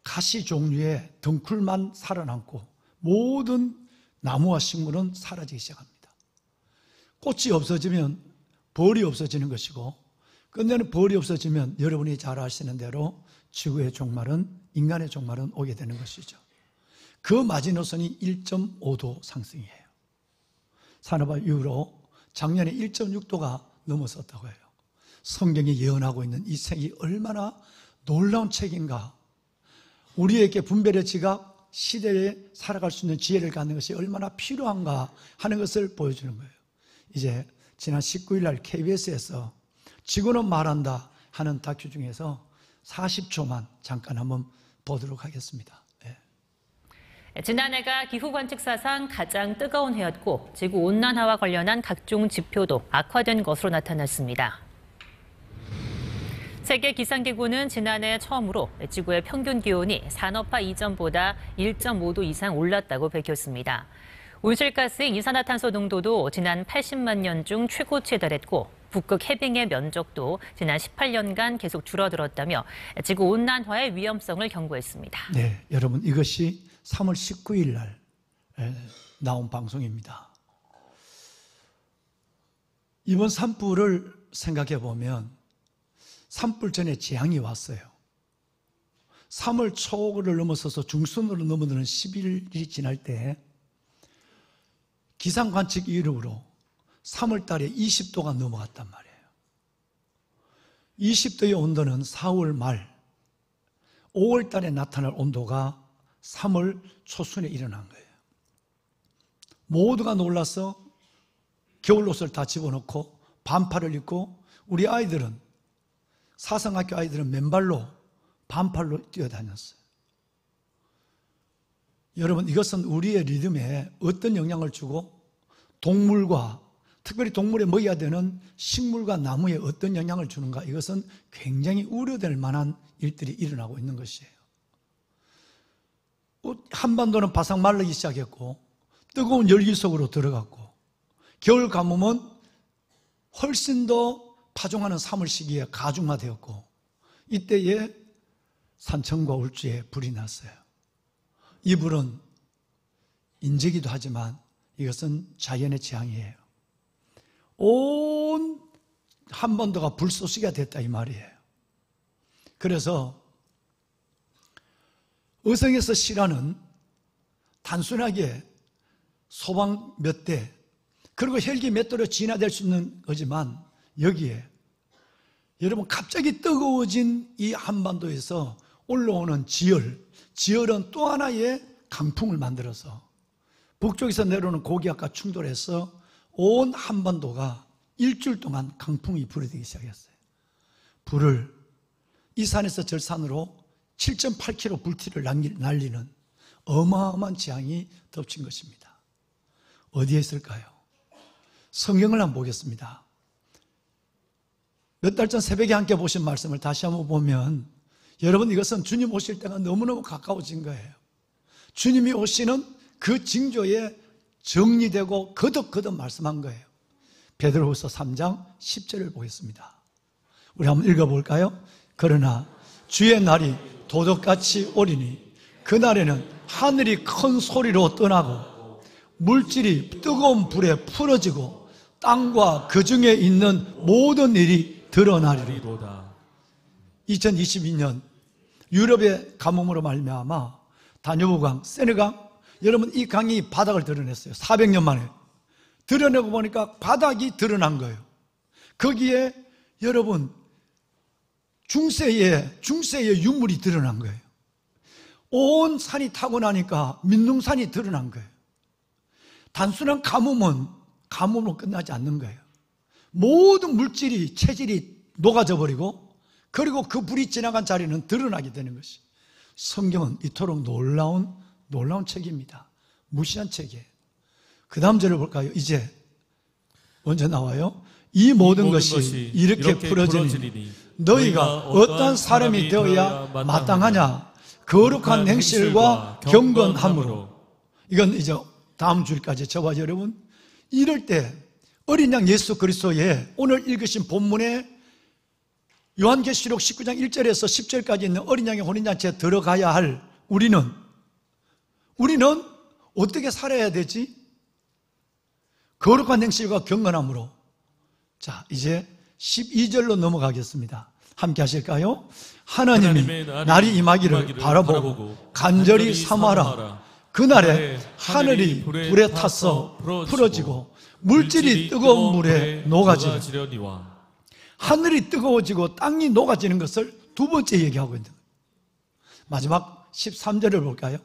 가시 종류의 덩쿨만 살아남고 모든 나무와 식물은 사라지기 시작합니다. 꽃이 없어지면 벌이 없어지는 것이고 끝내는 벌이 없어지면 여러분이 잘 아시는 대로 지구의 종말은 인간의 종말은 오게 되는 것이죠. 그 마지노선이 1.5도 상승이에요. 산업화 이후로 작년에 1.6도가 넘어섰다고 해요. 성경이 예언하고 있는 이 책이 얼마나 놀라운 책인가. 우리에게 분별의 지각, 시대에 살아갈 수 있는 지혜를 갖는 것이 얼마나 필요한가 하는 것을 보여주는 거예요. 이제 지난 19일 날 KBS에서 지구는 말한다 하는 다큐 중에서 40초만 잠깐 한번 보도록 하겠습니다. 지난해가 기후관측사상 가장 뜨거운 해였고 지구온난화와 관련한 각종 지표도 악화된 것으로 나타났습니다. 세계기상기구는 지난해 처음으로 지구의 평균 기온이 산업화 이전보다 1.5도 이상 올랐다고 밝혔습니다. 온실가스인 이산화탄소 농도도 지난 80만 년 중 최고치에 달했고 북극 해빙의 면적도 지난 18년간 계속 줄어들었다며 지구온난화의 위험성을 경고했습니다. 네, 여러분 이것이 3월 19일 날 나온 방송입니다. 이번 산불을 생각해 보면 산불 전에 재앙이 왔어요. 3월 초를 넘어서서 중순으로 넘어드는 11일이 지날 때 기상관측 이후로 3월 달에 20도가 넘어갔단 말이에요. 20도의 온도는 4월 말, 5월 달에 나타날 온도가 3월 초순에 일어난 거예요. 모두가 놀라서 겨울옷을 다 집어넣고 반팔을 입고 우리 아이들은 사성학교 아이들은 맨발로 반팔로 뛰어다녔어요. 여러분 이것은 우리의 리듬에 어떤 영향을 주고 동물과 특별히 동물에 먹여야 되는 식물과 나무에 어떤 영향을 주는가, 이것은 굉장히 우려될 만한 일들이 일어나고 있는 것이에요. 한반도는 바싹 마르기 시작했고 뜨거운 열기 속으로 들어갔고 겨울 가뭄은 훨씬 더 파종하는 3월 시기에 가중화되었고 이때에 산청과 울주에 불이 났어요. 이 불은 인재기도 하지만 이것은 자연의 재앙이에요. 온 한반도가 불쏘시개가 됐다 이 말이에요. 그래서 의성에서 실화는 단순하게 소방 몇 대 그리고 헬기 몇 대로 진화될 수 있는 거지만 여기에 여러분 갑자기 뜨거워진 이 한반도에서 올라오는 지열은 또 하나의 강풍을 만들어서 북쪽에서 내려오는 고기압과 충돌해서 온 한반도가 일주일 동안 강풍이 불어대기 시작했어요. 불을 이 산에서 저 산으로 7.8km 불티를 날리는 어마어마한 재앙이 덮친 것입니다. 어디에 있을까요? 성경을 한번 보겠습니다. 몇 달 전 새벽에 함께 보신 말씀을 다시 한번 보면 여러분 이것은 주님 오실 때가 너무너무 가까워진 거예요. 주님이 오시는 그 징조에 정리되고 거듭거듭 말씀한 거예요. 베드로후서 3장 10절을 보겠습니다. 우리 한번 읽어볼까요? 그러나 주의 날이 도적같이 오리니 그날에는 하늘이 큰 소리로 떠나고 물질이 뜨거운 불에 풀어지고 땅과 그 중에 있는 모든 일이 드러나리로다. 2022년 유럽의 가뭄으로 말미암아 다뉴브강, 세네강, 여러분 이 강이 바닥을 드러냈어요. 400년 만에 드러내고 보니까 바닥이 드러난 거예요. 거기에 여러분 중세의 유물이 드러난 거예요. 온 산이 타고 나니까 민둥산이 드러난 거예요. 단순한 가뭄으로 끝나지 않는 거예요. 모든 물질이 체질이 녹아져 버리고 그리고 그 불이 지나간 자리는 드러나게 되는 것이. 성경은 이토록 놀라운 책입니다. 무시한 책이에요. 그 다음 절을 볼까요? 이제 언제 나와요? 이 모든 것이 이렇게 풀어지니 너희가 어떠한 사람이 되어야 마땅하냐? 거룩한 행실과 경건함으로. 이건 이제 다음 주일까지 저와 여러분 이럴 때 어린 양 예수 그리스도의 오늘 읽으신 본문에 요한계시록 19장 1절에서 10절까지 있는 어린 양의 혼인잔치에 들어가야 할 우리는 어떻게 살아야 되지? 거룩한 행실과 경건함으로. 자, 이제 12절로 넘어가겠습니다. 함께 하실까요? 하나님이 날이 임하기를 바라보고 간절히 사모하라. 그날에 하늘이 불에 타서 풀어지고 물질이 뜨거운 물에 녹아지리라. 하늘이 뜨거워지고 땅이 녹아지는 것을 두 번째 얘기하고 있는 거예요. 마지막 13절을 볼까요?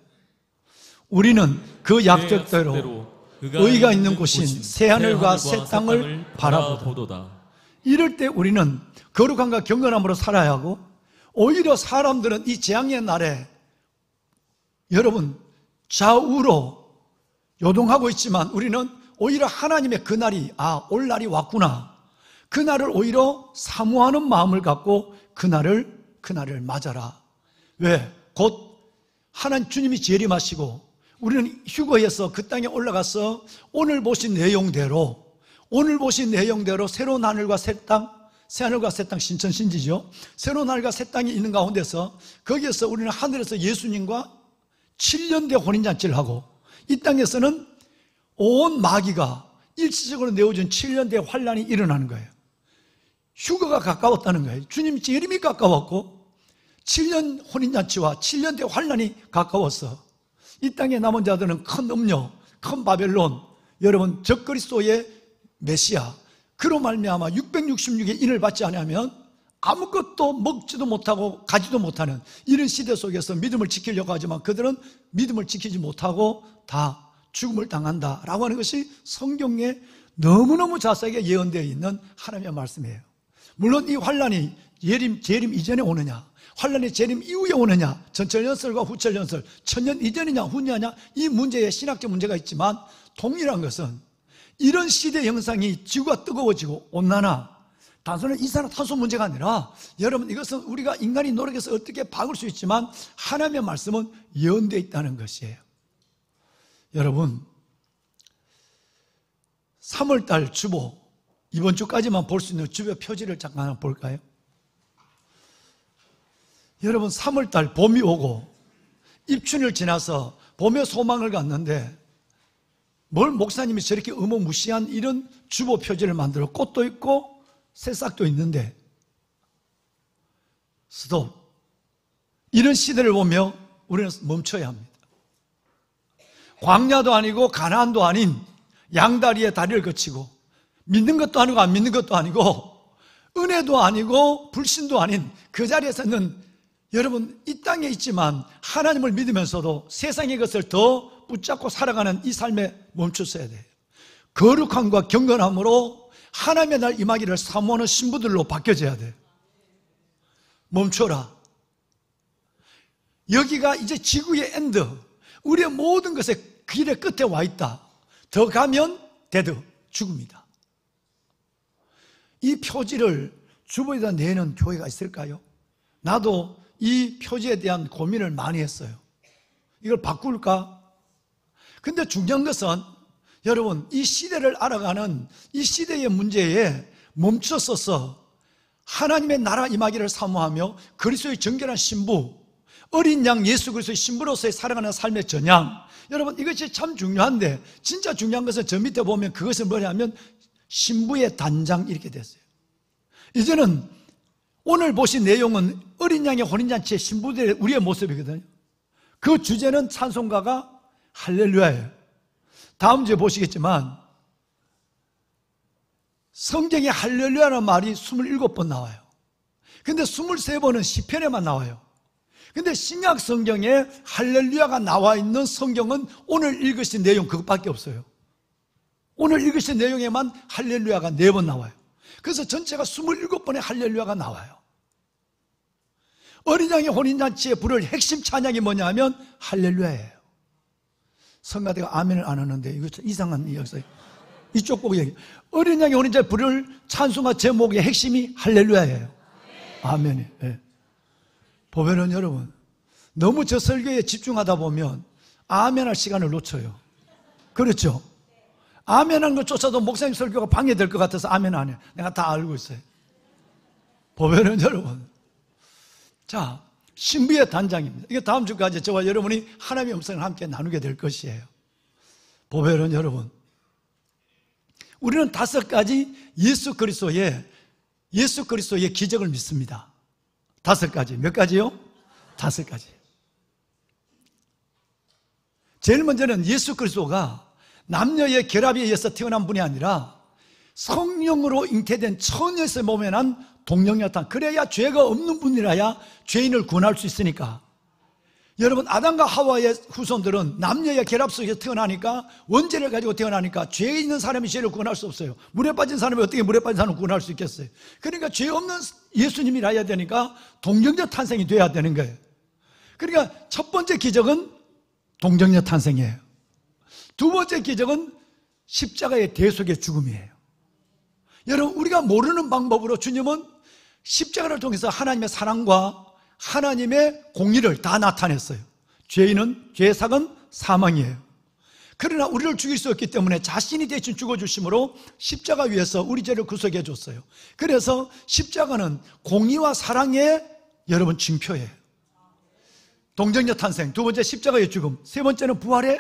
우리는 그 약속대로 의가 있는 곳인 새하늘과 새 땅을 바라보도다. 이럴 때 우리는 거룩함과 경건함으로 살아야 하고, 오히려 사람들은 이 재앙의 날에 여러분 좌우로 요동하고 있지만 우리는 오히려 하나님의 그날이 올 날이 왔구나, 그날을 오히려 사모하는 마음을 갖고 그날을 맞아라. 왜? 곧 하나님 주님이 재림하시고 우리는 휴거해서 그 땅에 올라가서 오늘 보신 내용대로 새로운 하늘과 새 땅, 새 하늘과 새 땅 신천신지죠. 새로운 하늘과 새 땅이 있는 가운데서 거기에서 우리는 하늘에서 예수님과 7년대 혼인잔치를 하고 이 땅에서는 온 마귀가 일시적으로 내어준 7년대 환란이 일어나는 거예요. 휴거가 가까웠다는 거예요. 주님 재림이 가까웠고 7년 혼인잔치와 7년대 환란이 가까웠어. 이 땅에 남은 자들은 큰 음료, 큰 바벨론, 여러분 적그리스도의 메시아, 그로 말미암아 666의 인을 받지 않으면 아무것도 먹지도 못하고 가지도 못하는 이런 시대 속에서 믿음을 지키려고 하지만 그들은 믿음을 지키지 못하고 다 죽음을 당한다라고 하는 것이 성경에 너무너무 자세하게 예언되어 있는 하나님의 말씀이에요. 물론 이 환란이 재림 이전에 오느냐, 환란이 재림 이후에 오느냐, 전철연설과 후철연설, 천년 이전이냐 후냐냐, 이 문제에 신학적 문제가 있지만 동일한 것은 이런 시대 형상이 지구가 뜨거워지고 온난화, 단순한 이산화탄소 문제가 아니라 여러분 이것은 우리가 인간이 노력해서 어떻게 바꿀 수 있지만 하나님의 말씀은 예언되어 있다는 것이에요. 여러분 3월달 주보, 이번 주까지만 볼 수 있는 주보 표지를 잠깐 한번 볼까요? 여러분 3월달 봄이 오고 입춘을 지나서 봄의 소망을 갖는데 뭘 목사님이 저렇게 어마무시한 이런 주보 표지를 만들어 꽃도 있고 새싹도 있는데 스톱. 이런 시대를 보며 우리는 멈춰야 합니다. 광야도 아니고 가나안도 아닌 양다리에 다리를 거치고 믿는 것도 아니고 안 믿는 것도 아니고 은혜도 아니고 불신도 아닌 그 자리에서는 여러분 이 땅에 있지만 하나님을 믿으면서도 세상의 것을 더 붙잡고 살아가는 이 삶에 멈췄어야 돼요. 거룩함과 경건함으로 하나님의 날 임하기를 사모하는 신부들로 바뀌어져야 돼요. 멈춰라. 여기가 이제 지구의 엔드, 우리의 모든 것의 길의 끝에 와 있다. 더 가면 데드, 죽음이다. 이 표지를 주보에다 내는 교회가 있을까요? 나도 이 표지에 대한 고민을 많이 했어요. 이걸 바꿀까? 근데 중요한 것은 여러분 이 시대를 알아가는 이 시대의 문제에 멈춰서서 하나님의 나라 임하기를 사모하며 그리스도의 정결한 신부, 어린 양 예수 그리스도의 신부로서의 살아가는 삶의 전향, 여러분 이것이 참 중요한데 진짜 중요한 것은 저 밑에 보면 그것은 뭐냐면 신부의 단장 이렇게 됐어요. 이제는 오늘 보신 내용은 어린 양의 혼인잔치의 신부들의 우리의 모습이거든요. 그 주제는 찬송가가 할렐루야예요. 다음 주에 보시겠지만 성경에 할렐루야라는 말이 27번 나와요. 근데 23번은 시편에만 나와요. 근데 신약 성경에 할렐루야가 나와 있는 성경은 오늘 읽으신 내용 그것밖에 없어요. 오늘 읽으신 내용에만 할렐루야가 4번 나와요. 그래서 전체가 27번의 할렐루야가 나와요. 어린 양의 혼인잔치에 부를 핵심 찬양이 뭐냐면 할렐루야예요. 성가대가 아멘을 안 하는데 이거 이상한 이야기예요. 이쪽 보고 얘기해요. 어린 양의 혼인잔치에 부를 찬송가 제목의 핵심이 할렐루야예요. 아멘이. 네. 보면은 여러분 너무 저 설교에 집중하다 보면 아멘할 시간을 놓쳐요. 그렇죠? 아멘하는 것조차도 목사님 설교가 방해될 것 같아서 아멘 안 해요. 내가 다 알고 있어요. 보면은 여러분, 자 신부의 단장입니다. 이게 다음 주까지 저와 여러분이 하나님의 음성을 함께 나누게 될 것이에요. 보면은 여러분, 우리는 5가지 예수 그리스도의 기적을 믿습니다. 5가지. 몇 가지요? 5가지. 제일 먼저는 예수 그리스도가 남녀의 결합에 의해서 태어난 분이 아니라 성령으로 잉태된 처녀에서 모면한 동령이었다. 그래야 죄가 없는 분이라야 죄인을 구원할 수 있으니까. 여러분 아담과 하와의 후손들은 남녀의 결합 속에서 태어나니까 원죄를 가지고 태어나니까 죄 있는 사람이 죄를 구원할 수 없어요. 물에 빠진 사람이 어떻게 물에 빠진 사람을 구원할 수 있겠어요? 그러니까 죄 없는 예수님이라야 되니까 동정녀 탄생이 돼야 되는 거예요. 그러니까 첫 번째 기적은 동정녀 탄생이에요. 두 번째 기적은 십자가의 대속의 죽음이에요. 여러분 우리가 모르는 방법으로 주님은 십자가를 통해서 하나님의 사랑과 하나님의 공의를 다 나타냈어요. 죄삭은 사망이에요. 그러나 우리를 죽일 수 없기 때문에 자신이 대신 죽어주심으로 십자가 위에서 우리 죄를 구속해 줬어요. 그래서 십자가는 공의와 사랑의 여러분 징표예요. 동정녀 탄생, 두 번째 십자가의 죽음, 세 번째는 부활의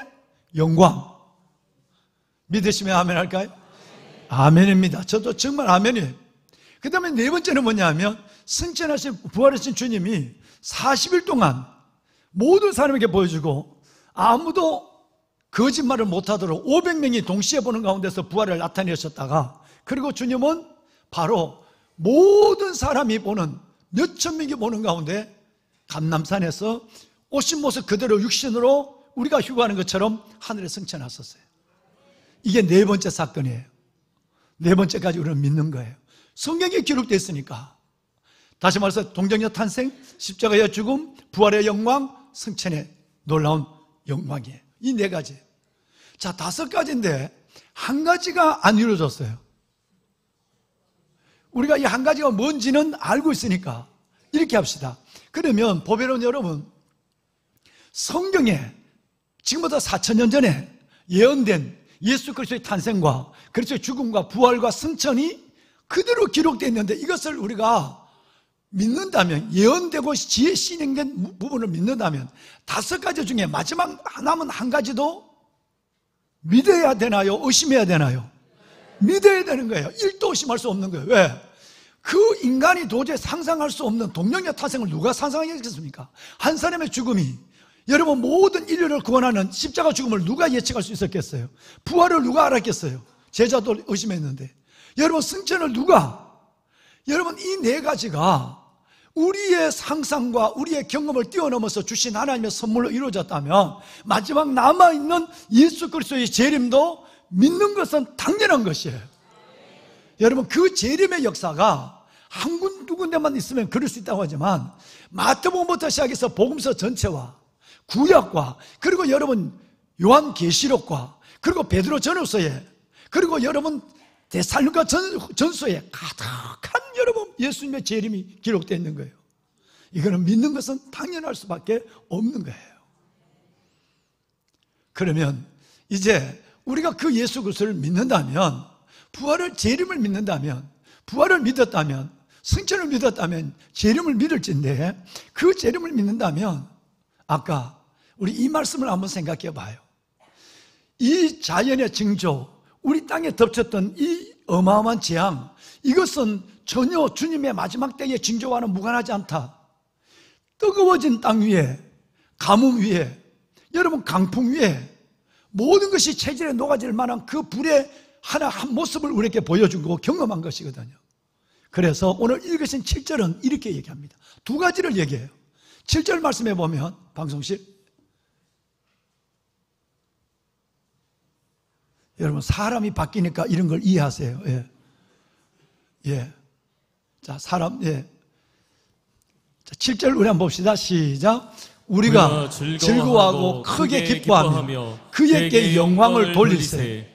영광. 믿으시면 아멘 할까요? 아멘입니다. 저도 정말 아멘이에요. 그 다음에 네 번째는 뭐냐면 승천하신 부활하신 주님이 40일 동안 모든 사람에게 보여주고 아무도 거짓말을 못하도록 500명이 동시에 보는 가운데서 부활을 나타내셨다가, 그리고 주님은 바로 모든 사람이 보는 몇천 명이 보는 가운데 감람산에서 오신 모습 그대로 육신으로 우리가 휴거하는 것처럼 하늘에 승천하셨어요. 이게 네 번째 사건이에요. 네 번째까지 우리는 믿는 거예요. 성경에 기록되어 있으니까. 다시 말해서 동정녀 탄생, 십자가의 죽음, 부활의 영광, 승천의 놀라운 영광이에요. 이 네 가지. 자, 다섯 가지인데 한 가지가 안 이루어졌어요. 우리가 이 한 가지가 뭔지는 알고 있으니까 이렇게 합시다. 그러면 보배로운 여러분, 성경에 지금부터 4,000년 전에 예언된 예수 그리스도의 탄생과 그리스도의 죽음과 부활과 승천이 그대로 기록되어 있는데, 이것을 우리가 믿는다면, 예언되고 지혜 실행된 부분을 믿는다면 다섯 가지 중에 마지막 남은 한 가지도 믿어야 되나요? 의심해야 되나요? 믿어야 되는 거예요. 1도 의심할 수 없는 거예요. 왜? 그 인간이 도저히 상상할 수 없는 동정녀 탄생을 누가 상상하겠습니까? 한 사람의 죽음이, 여러분 모든 인류를 구원하는 십자가 죽음을 누가 예측할 수 있었겠어요? 부활을 누가 알았겠어요? 제자도 의심했는데. 여러분 승천을 누가? 여러분 이 네 가지가 우리의 상상과 우리의 경험을 뛰어넘어서 주신 하나님의 선물로 이루어졌다면 마지막 남아있는 예수 그리스도의 재림도 믿는 것은 당연한 것이에요. 여러분 그 재림의 역사가 한 군 두 군데만 있으면 그럴 수 있다고 하지만 마태복음부터 시작해서 복음서 전체와 구약과, 그리고 여러분 요한계시록과, 그리고 베드로 전후서에, 그리고 여러분 데살로니가 전서에 가득한 여러분 예수님의 재림이 기록되어 있는 거예요. 이거는 믿는 것은 당연할 수밖에 없는 거예요. 그러면 이제 우리가 그 예수 그리스도를 믿는다면, 부활을, 재림을 믿는다면, 부활을 믿었다면, 승천을 믿었다면 재림을 믿을진데, 그 재림을 믿는다면 아까 우리 이 말씀을 한번 생각해 봐요. 이 자연의 징조, 우리 땅에 덮쳤던 이 어마어마한 재앙, 이것은 전혀 주님의 마지막 때의 징조와는 무관하지 않다. 뜨거워진 땅 위에, 가뭄 위에, 여러분 강풍 위에 모든 것이 체질에 녹아질 만한 그 불의 하나 한 모습을 우리에게 보여준 거고 경험한 것이거든요. 그래서 오늘 읽으신 7절은 이렇게 얘기합니다. 두 가지를 얘기해요. 7절 말씀해 보면, 방송실 여러분 사람이 바뀌니까 이런 걸 이해하세요. 예. 자, 자, 7절 우리 한번 봅시다. 시작. 우리가 즐거워하고 크게 기뻐하며 그에게 영광을 돌리세.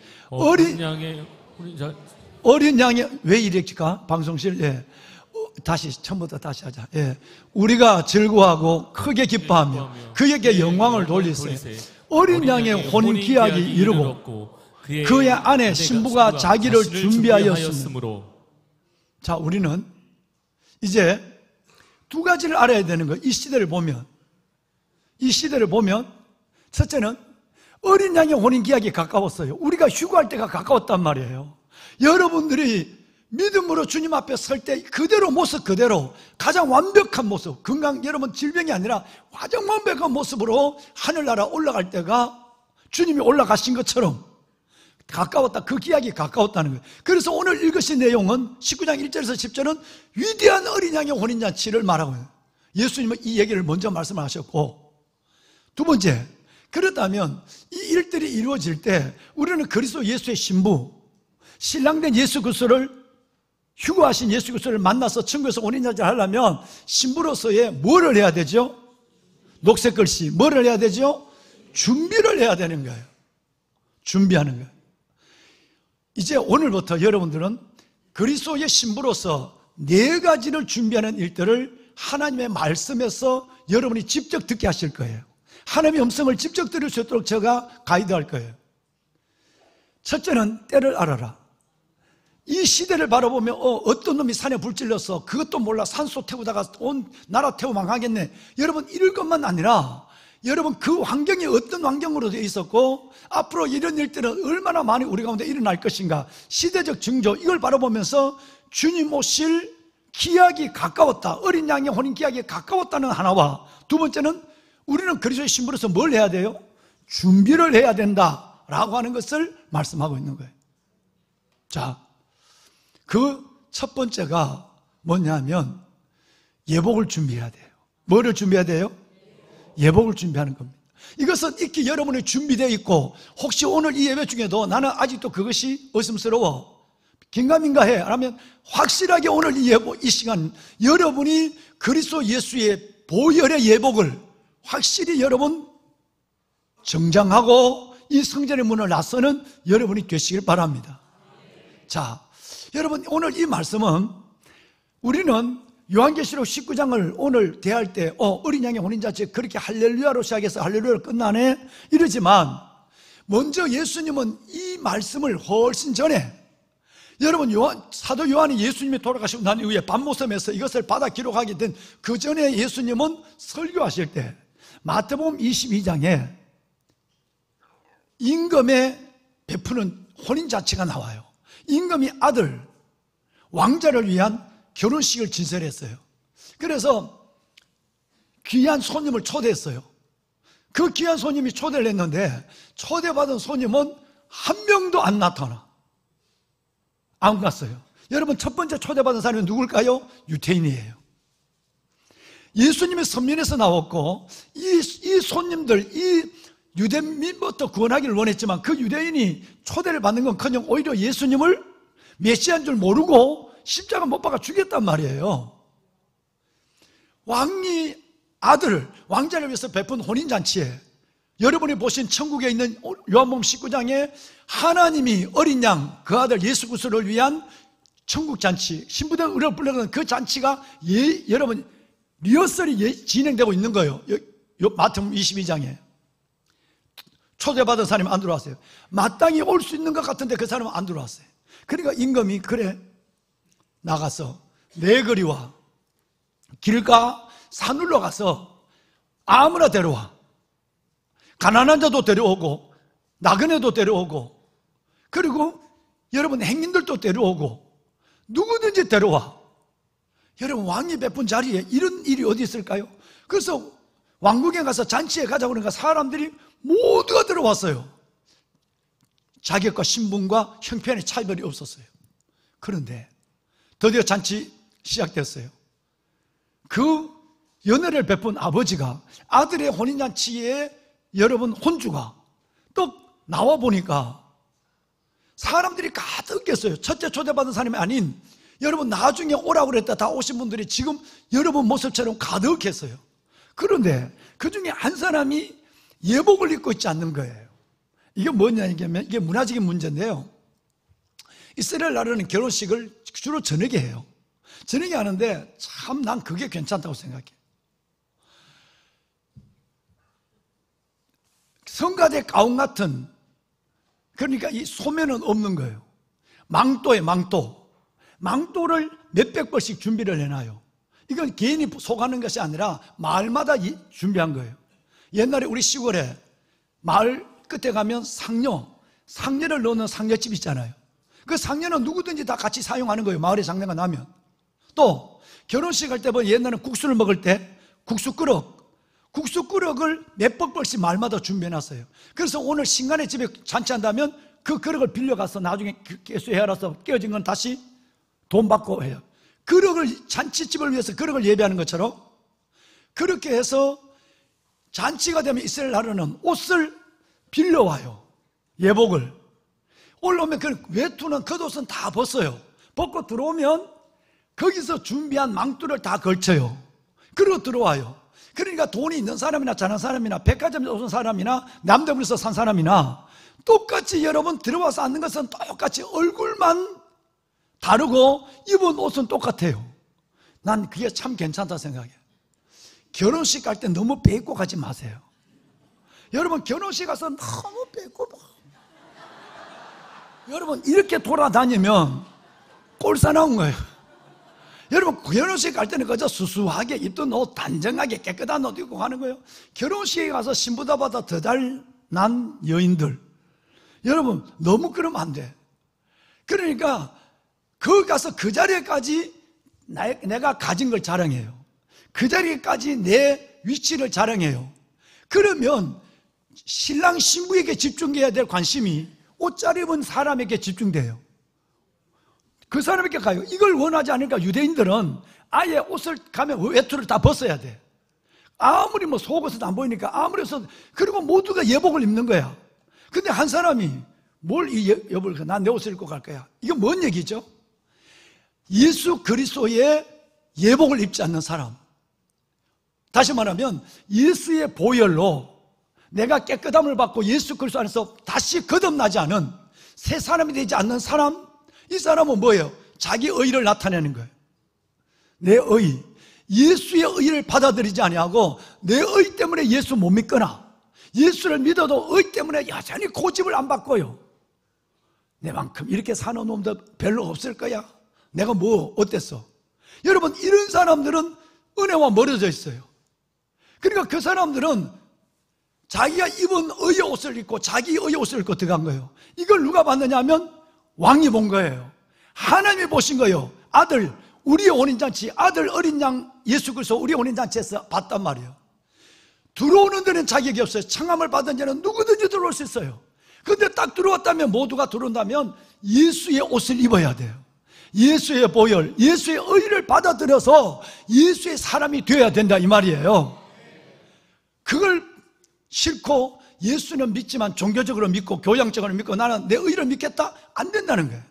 어린 양의, 왜 이랬을까? 방송실, 다시, 처음부터 다시 하자. 우리가 즐거워하고 크게 기뻐하며 그에게 영광을 돌리세. 어린 양의 혼인 기약이 이루고 그의 아내 신부가 자기를 준비하였으므로. 자, 우리는 이제 두 가지를 알아야 되는 거예요. 이 시대를 보면, 첫째는 어린 양의 혼인 기약이 가까웠어요. 우리가 휴거할 때가 가까웠단 말이에요. 여러분들이 믿음으로 주님 앞에 설 때 그대로, 모습 그대로 가장 완벽한 모습, 건강, 여러분 질병이 아니라 가장 완벽한 모습으로 하늘나라 올라갈 때가 주님이 올라가신 것처럼 가까웠다. 그 기약이 가까웠다는 거예요. 그래서 오늘 읽으신 내용은 19장 1절에서 10절은 위대한 어린 양의 혼인잔치를 말하고 있어요. 예수님은 이 얘기를 먼저 말씀하셨고, 두 번째, 그렇다면 이 일들이 이루어질 때 우리는 그리스도 예수의 신부, 신랑된 예수 그리스도를, 휴거하신 예수 그리스도를 만나서 천국에서 혼인잔치를 하려면 신부로서의 뭐를 해야 되죠? 녹색 글씨, 뭐를 해야 되죠? 준비를 해야 되는 거예요. 준비하는 거예요. 이제 오늘부터 여러분들은 그리스도의 신부로서 4가지를 준비하는 일들을 하나님의 말씀에서 여러분이 직접 듣게 하실 거예요. 하나님의 음성을 직접 들을 수 있도록 제가 가이드할 거예요. 첫째는 때를 알아라. 이 시대를 바라보면 어떤 놈이 산에 불질러서 그것도 몰라 산소 태우다가 온 나라 태우 망하겠네. 여러분 이럴 것만 아니라 여러분 그 환경이 어떤 환경으로 되어 있었고 앞으로 이런 일들은 얼마나 많이 우리 가운데 일어날 것인가, 시대적 징조, 이걸 바라보면서 주님 오실 기약이 가까웠다, 어린 양의 혼인 기약이 가까웠다는 하나와, 두 번째는 우리는 그리스도의 신부로서 뭘 해야 돼요? 준비를 해야 된다라고 하는 것을 말씀하고 있는 거예요. 자, 그 첫 번째가 뭐냐면 예복을 준비해야 돼요. 뭐를 준비해야 돼요? 예복을 준비하는 겁니다. 이것은 익히 여러분이 준비되어 있고, 혹시 오늘 이 예배 중에도 나는 아직도 그것이 의심스러워, 긴가민가해 하면 확실하게 오늘 이 시간 여러분이 그리스도 예수의 보혈의 예복을 확실히 여러분 정장하고 이 성전의 문을 나서는 여러분이 되시길 바랍니다. 자, 여러분 오늘 이 말씀은 우리는 요한계시록 19장을 오늘 대할 때 어린 양의 혼인잔치 그렇게 할렐루야로 시작해서 할렐루야로 끝나네 이러지만, 먼저 예수님은 이 말씀을 훨씬 전에, 여러분 사도 요한이 예수님이 돌아가시고 난 이후에 반모섬에서 이것을 받아 기록하게 된 그 전에 예수님은 설교하실 때 마태복음 22장에 임금에 베푸는 혼인잔치가 나와요. 임금이 아들 왕자를 위한 결혼식을 진설했어요. 그래서 귀한 손님을 초대했어요. 그 귀한 손님이 초대를 했는데 초대받은 손님은 한 명도 안 나타나, 안 갔어요. 여러분 첫 번째 초대받은 사람이 누굴까요? 유대인이에요. 예수님의 선민에서 나왔고 이 손님들, 이 유대민부터 구원하기를 원했지만 그 유대인이 초대를 받는 건커녕 오히려 예수님을 메시아인 줄 모르고 십자가 못 박아 죽였단 말이에요. 왕이 아들, 왕자를 위해서 베푼 혼인잔치에 여러분이 보신 천국에 있는 요한복음 19장에 하나님이 어린 양, 그 아들 예수 그리스도를 위한 천국잔치, 신부된 의를 불러가는 그 잔치가 여러분 리허설이 진행되고 있는 거예요. 마태복음 22장에 초대받은 사람이 안 들어왔어요. 마땅히 올 수 있는 것 같은데 그 사람은 안 들어왔어요. 그러니까 임금이 그래 나가서 네거리와 길가 산울로 가서 아무나 데려와, 가난한 자도 데려오고 나그네도 데려오고 그리고 여러분 행인들도 데려오고 누구든지 데려와. 여러분 왕이 베푼 자리에 이런 일이 어디 있을까요? 그래서 왕궁에 가서 잔치에 가자고 그러니까 사람들이 모두가 들어왔어요. 자격과 신분과 형편의 차별이 없었어요. 그런데 드디어 잔치 시작됐어요. 그 연회를 베푼 아버지가 아들의 혼인잔치에 여러분 혼주가 또 나와 보니까 사람들이 가득 깼어요. 첫째 초대받은 사람이 아닌 여러분 나중에 오라고 그랬다 다 오신 분들이 지금 여러분 모습처럼 가득했어요. 그런데 그 중에 한 사람이 예복을 입고 있지 않는 거예요. 이게 뭐냐, 이게 문화적인 문제인데요. 이스라엘 나라는 결혼식을 주로 저녁에 해요. 저녁에 하는데 참 난 그게 괜찮다고 생각해. 성가대 가운 같은, 그러니까 이 소매는 없는 거예요. 망토에 망토를 몇백 벌씩 준비를 해놔요. 이건 개인이 속하는 것이 아니라 마을마다 준비한 거예요. 옛날에 우리 시골에 마을 끝에 가면 상녀를 넣는 상녀집 있잖아요. 그 상녀는 누구든지 다 같이 사용하는 거예요. 마을에 장례가 나면. 또 결혼식 할 때 보면 옛날에는 국수를 먹을 때 국수그릇을 몇백 벌씩 마을마다 준비해놨어요. 그래서 오늘 신간의 집에 잔치한다면 그 그릇을 빌려가서 나중에 개수해라서 깨어진 건 다시 돈 받고 해요. 그릇을, 잔치집을 위해서 그릇을 예배하는 것처럼 그렇게 해서 잔치가 되면 이스라엘 나라는 옷을 빌려와요. 예복을. 올라오면 그 외투는 겉옷은 다 벗어요. 벗고 들어오면 거기서 준비한 망토를 다 걸쳐요. 그리고 들어와요. 그러니까 돈이 있는 사람이나 잘하는 사람이나 백화점에서 오는 사람이나 남대문에서 산 사람이나 똑같이 여러분 들어와서 앉는 것은 똑같이 얼굴만 다르고 입은 옷은 똑같아요. 난 그게 참 괜찮다 생각해. 결혼식 갈 때 너무 빼입고 가지 마세요. 여러분 결혼식 가서 너무 빼입고 여러분 이렇게 돌아다니면 꼴사 나온 거예요. 여러분 결혼식 갈 때는 그저 수수하게 입던 옷, 단정하게 깨끗한 옷 입고 가는 거예요. 결혼식에 가서 신부다보다 더 잘난 여인들, 여러분 너무 그러면 안 돼. 그러니까 거기 가서 그 자리에까지 내가 가진 걸 자랑해요. 그 자리에까지 내 위치를 자랑해요. 그러면 신랑 신부에게 집중해야 될 관심이 옷 잘 입은 사람에게 집중돼요. 그 사람에게 가요. 이걸 원하지 않으니까 유대인들은 아예 옷을 가면 외투를 다 벗어야 돼. 아무리 뭐 속옷은 안 보이니까 아무리 해서, 그리고 모두가 예복을 입는 거야. 근데 한 사람이 뭘 이 예복을, 난 내 옷을 입고 갈 거야. 이건 뭔 얘기죠? 예수 그리스도의 예복을 입지 않는 사람. 다시 말하면 예수의 보혈로 내가 깨끗함을 받고 예수 그리스도 안에서 다시 거듭나지 않은 새 사람이 되지 않는 사람, 이 사람은 뭐예요? 자기 의를 나타내는 거예요. 내 의, 예수의 의를 받아들이지 아니하고 내 의 때문에 예수 못 믿거나 예수를 믿어도 의 때문에 여전히 고집을 안 바꿔요. 내만큼 이렇게 사는 놈도 별로 없을 거야. 내가 뭐 어땠어? 여러분 이런 사람들은 은혜와 멀어져 있어요. 그러니까 그 사람들은 자기가 입은 의의 옷을 입고 자기 의의 옷을 입고 들어간 거예요. 이걸 누가 봤느냐 하면 왕이 본 거예요. 하나님이 보신 거예요. 아들, 우리의 혼인잔치, 아들 어린 양 예수 그리스도 우리의 혼인잔치에서 봤단 말이에요. 들어오는 데는 자격이 없어요. 청함을 받은 자는 누구든지 들어올 수 있어요. 근데 딱 들어왔다면, 모두가 들어온다면 예수의 옷을 입어야 돼요. 예수의 보혈, 예수의 의를 받아들여서 예수의 사람이 되어야 된다 이 말이에요. 그걸 싫고 예수는 믿지만 종교적으로 믿고 교양적으로 믿고 나는 내 의를 믿겠다? 안 된다는 거예요.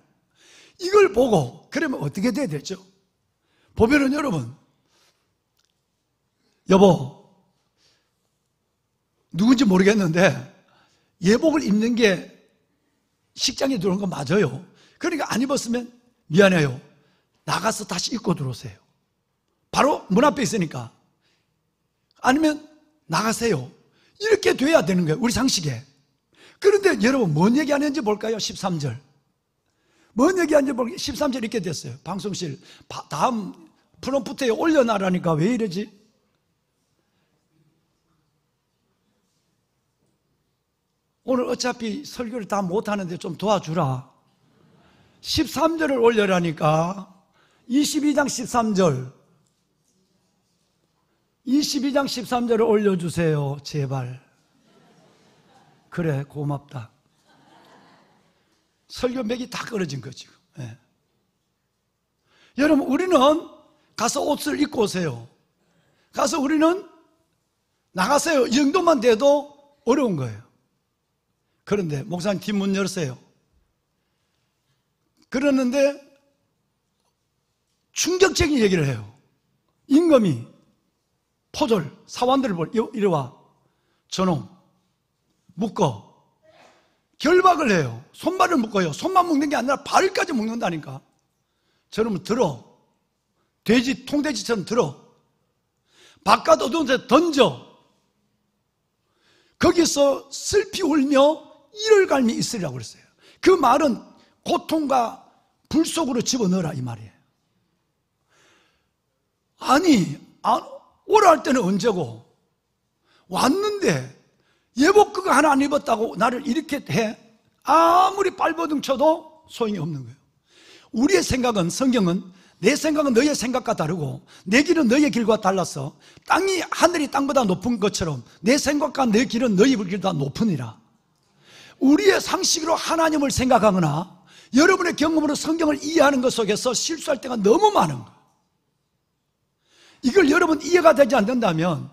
이걸 보고 그러면 어떻게 돼야 되죠? 보면은 여러분, 여보 누군지 모르겠는데 예복을 입는 게 식장에 들어온 거 맞아요. 그러니까 안 입었으면 미안해요, 나가서 다시 입고 들어오세요. 바로 문 앞에 있으니까. 아니면 나가세요. 이렇게 돼야 되는 거예요, 우리 상식에. 그런데 여러분 뭔 얘기하는지 볼까요? 13절 뭔 얘기하는지 볼까요? 13절 이렇게 됐어요. 방송실 다음 프롬프트에 올려놔라니까 왜 이러지? 오늘 어차피 설교를 다 못하는데 좀 도와주라. 13절을 올려라니까. 22장 13절 22장 13절을 올려주세요 제발. 그래 고맙다. 설교 맥이 다 끊어진 거 지금. 네. 여러분 우리는 가서 옷을 입고 오세요. 가서 우리는 나가세요. 이 정도만 돼도 어려운 거예요. 그런데 목사님 뒷문 열으세요. 그러는데 충격적인 얘기를 해요. 임금이 포졸, 사원들을 이리 와. 저놈 묶어. 결박을 해요. 손발을 묶어요. 손만 묶는 게 아니라 발까지 묶는다니까. 저놈을 들어. 돼지, 통돼지처럼 들어. 바깥 어두운 데 던져. 거기서 슬피 울며 이를 갈미 있으리라고 그랬어요. 그 말은 고통과 불 속으로 집어넣어라 이 말이에요. 아니 오라 할 때는 언제고, 왔는데 예복 그거 하나 안 입었다고 나를 이렇게 해? 아무리 발버둥 쳐도 소용이 없는 거예요. 우리의 생각은, 성경은 내 생각은 너의 생각과 다르고 내 길은 너의 길과 달라서 땅이 하늘이 땅보다 높은 것처럼 내 생각과 내 길은 너희 길보다 높으니라. 우리의 상식으로 하나님을 생각하거나 여러분의 경험으로 성경을 이해하는 것 속에서 실수할 때가 너무 많은 거예요. 이걸 여러분 이해가 되지 않는다면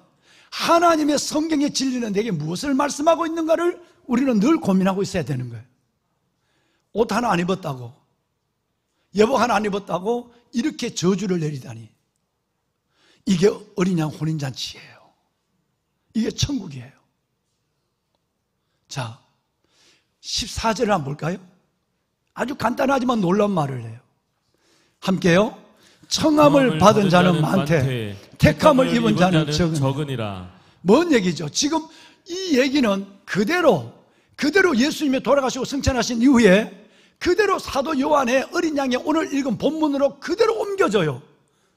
하나님의 성경의 진리는 내게 무엇을 말씀하고 있는가를 우리는 늘 고민하고 있어야 되는 거예요. 옷 하나 안 입었다고, 예복 하나 안 입었다고 이렇게 저주를 내리다니. 이게 어린 양 혼인잔치예요. 이게 천국이에요. 자, 14절을 한번 볼까요? 아주 간단하지만 놀라운 말을 해요. 함께요. 청함을 받은 자는 많되 택함을 입은 자는 적으니라. 뭔 얘기죠? 지금 이 얘기는 그대로 예수님이 돌아가시고 승천하신 이후에 그대로 사도 요한의 어린 양의 오늘 읽은 본문으로 그대로 옮겨져요.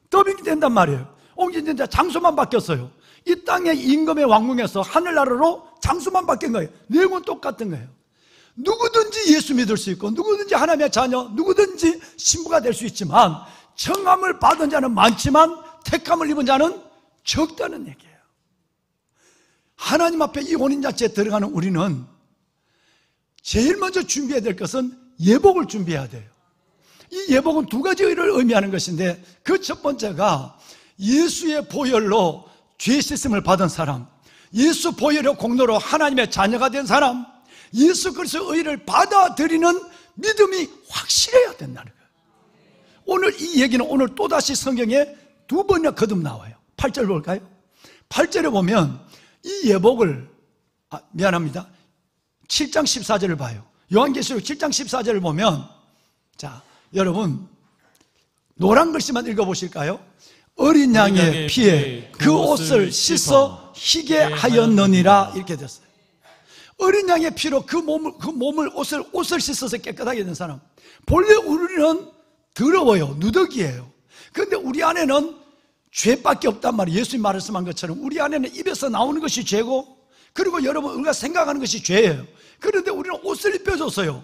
더빙이 된단 말이에요. 옮겨진다. 장소만 바뀌었어요. 이 땅의 임금의 왕궁에서 하늘나라로 장소만 바뀐 거예요. 내용은 똑같은 거예요. 누구든지 예수 믿을 수 있고 누구든지 하나님의 자녀, 누구든지 신부가 될 수 있지만 청함을 받은 자는 많지만 택함을 입은 자는 적다는 얘기예요. 하나님 앞에 이 혼인잔치에 들어가는 우리는 제일 먼저 준비해야 될 것은 예복을 준비해야 돼요. 이 예복은 두 가지를 의미하는 것인데 그 첫 번째가 예수의 보혈로 죄 씻음을 받은 사람, 예수 보혈의 공로로 하나님의 자녀가 된 사람, 예수 그리스도의 의를 받아들이는 믿음이 확실해야 된다는 거예요. 오늘 이 얘기는 오늘 또다시 성경에 두 번이나 거듭 나와요. 8절 볼까요? 8절에 보면 이 예복을 미안합니다. 7장 14절을 봐요. 요한계시록 7장 14절을 보면 자, 여러분 노란 글씨만 읽어보실까요? 어린 양의 피에 그 옷을 씻어 희게 하였느니라 이렇게 됐어요. 어린 양의 피로 그 몸을 옷을 씻어서 깨끗하게 된 사람. 본래 우리는 더러워요. 누더기예요. 그런데 우리 안에는 죄밖에 없단 말이에요. 예수님 말씀한 것처럼 우리 안에는 입에서 나오는 것이 죄고, 그리고 여러분 우리가 생각하는 것이 죄예요. 그런데 우리는 옷을 입혀줬어요.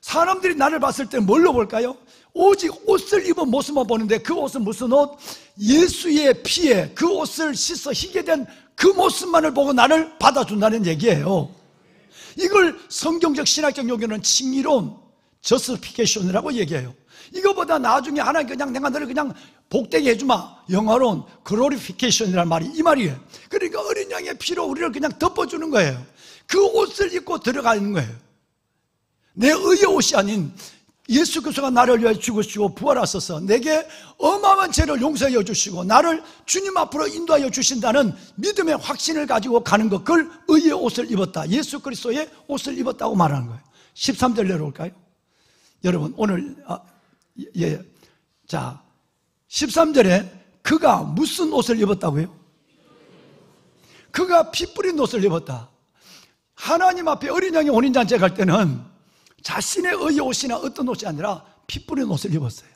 사람들이 나를 봤을 때 뭘로 볼까요? 오직 옷을 입은 모습만 보는데 그 옷은 무슨 옷? 예수의 피에 그 옷을 씻어 희게 된 그 모습만을 보고 나를 받아준다는 얘기예요. 이걸 성경적 신학적 용어는 칭의로운 저스티피케이션이라고 얘기해요. 이거보다 나중에 하나님 그냥 내가 너를 그냥 복되게 해주마, 영화로운 글로리피케이션이라는 말이 이 말이에요. 그러니까 어린 양의 피로 우리를 그냥 덮어주는 거예요. 그 옷을 입고 들어가는 거예요. 내 의의 옷이 아닌 예수 그리스도가 나를 위하여 죽으시고 부활하셔서 내게 어마어마한 죄를 용서해 주시고 나를 주님 앞으로 인도하여 주신다는 믿음의 확신을 가지고 가는 것, 그걸 의의 옷을 입었다, 예수 그리스도의 옷을 입었다고 말하는 거예요. 13절 내려올까요? 여러분 오늘 자 13절에 그가 무슨 옷을 입었다고요? 그가 피 뿌린 옷을 입었다. 하나님 앞에 어린 양의 혼인잔치에 갈 때는 자신의 의의 옷이나 어떤 옷이 아니라 피 뿌린 옷을 입었어요.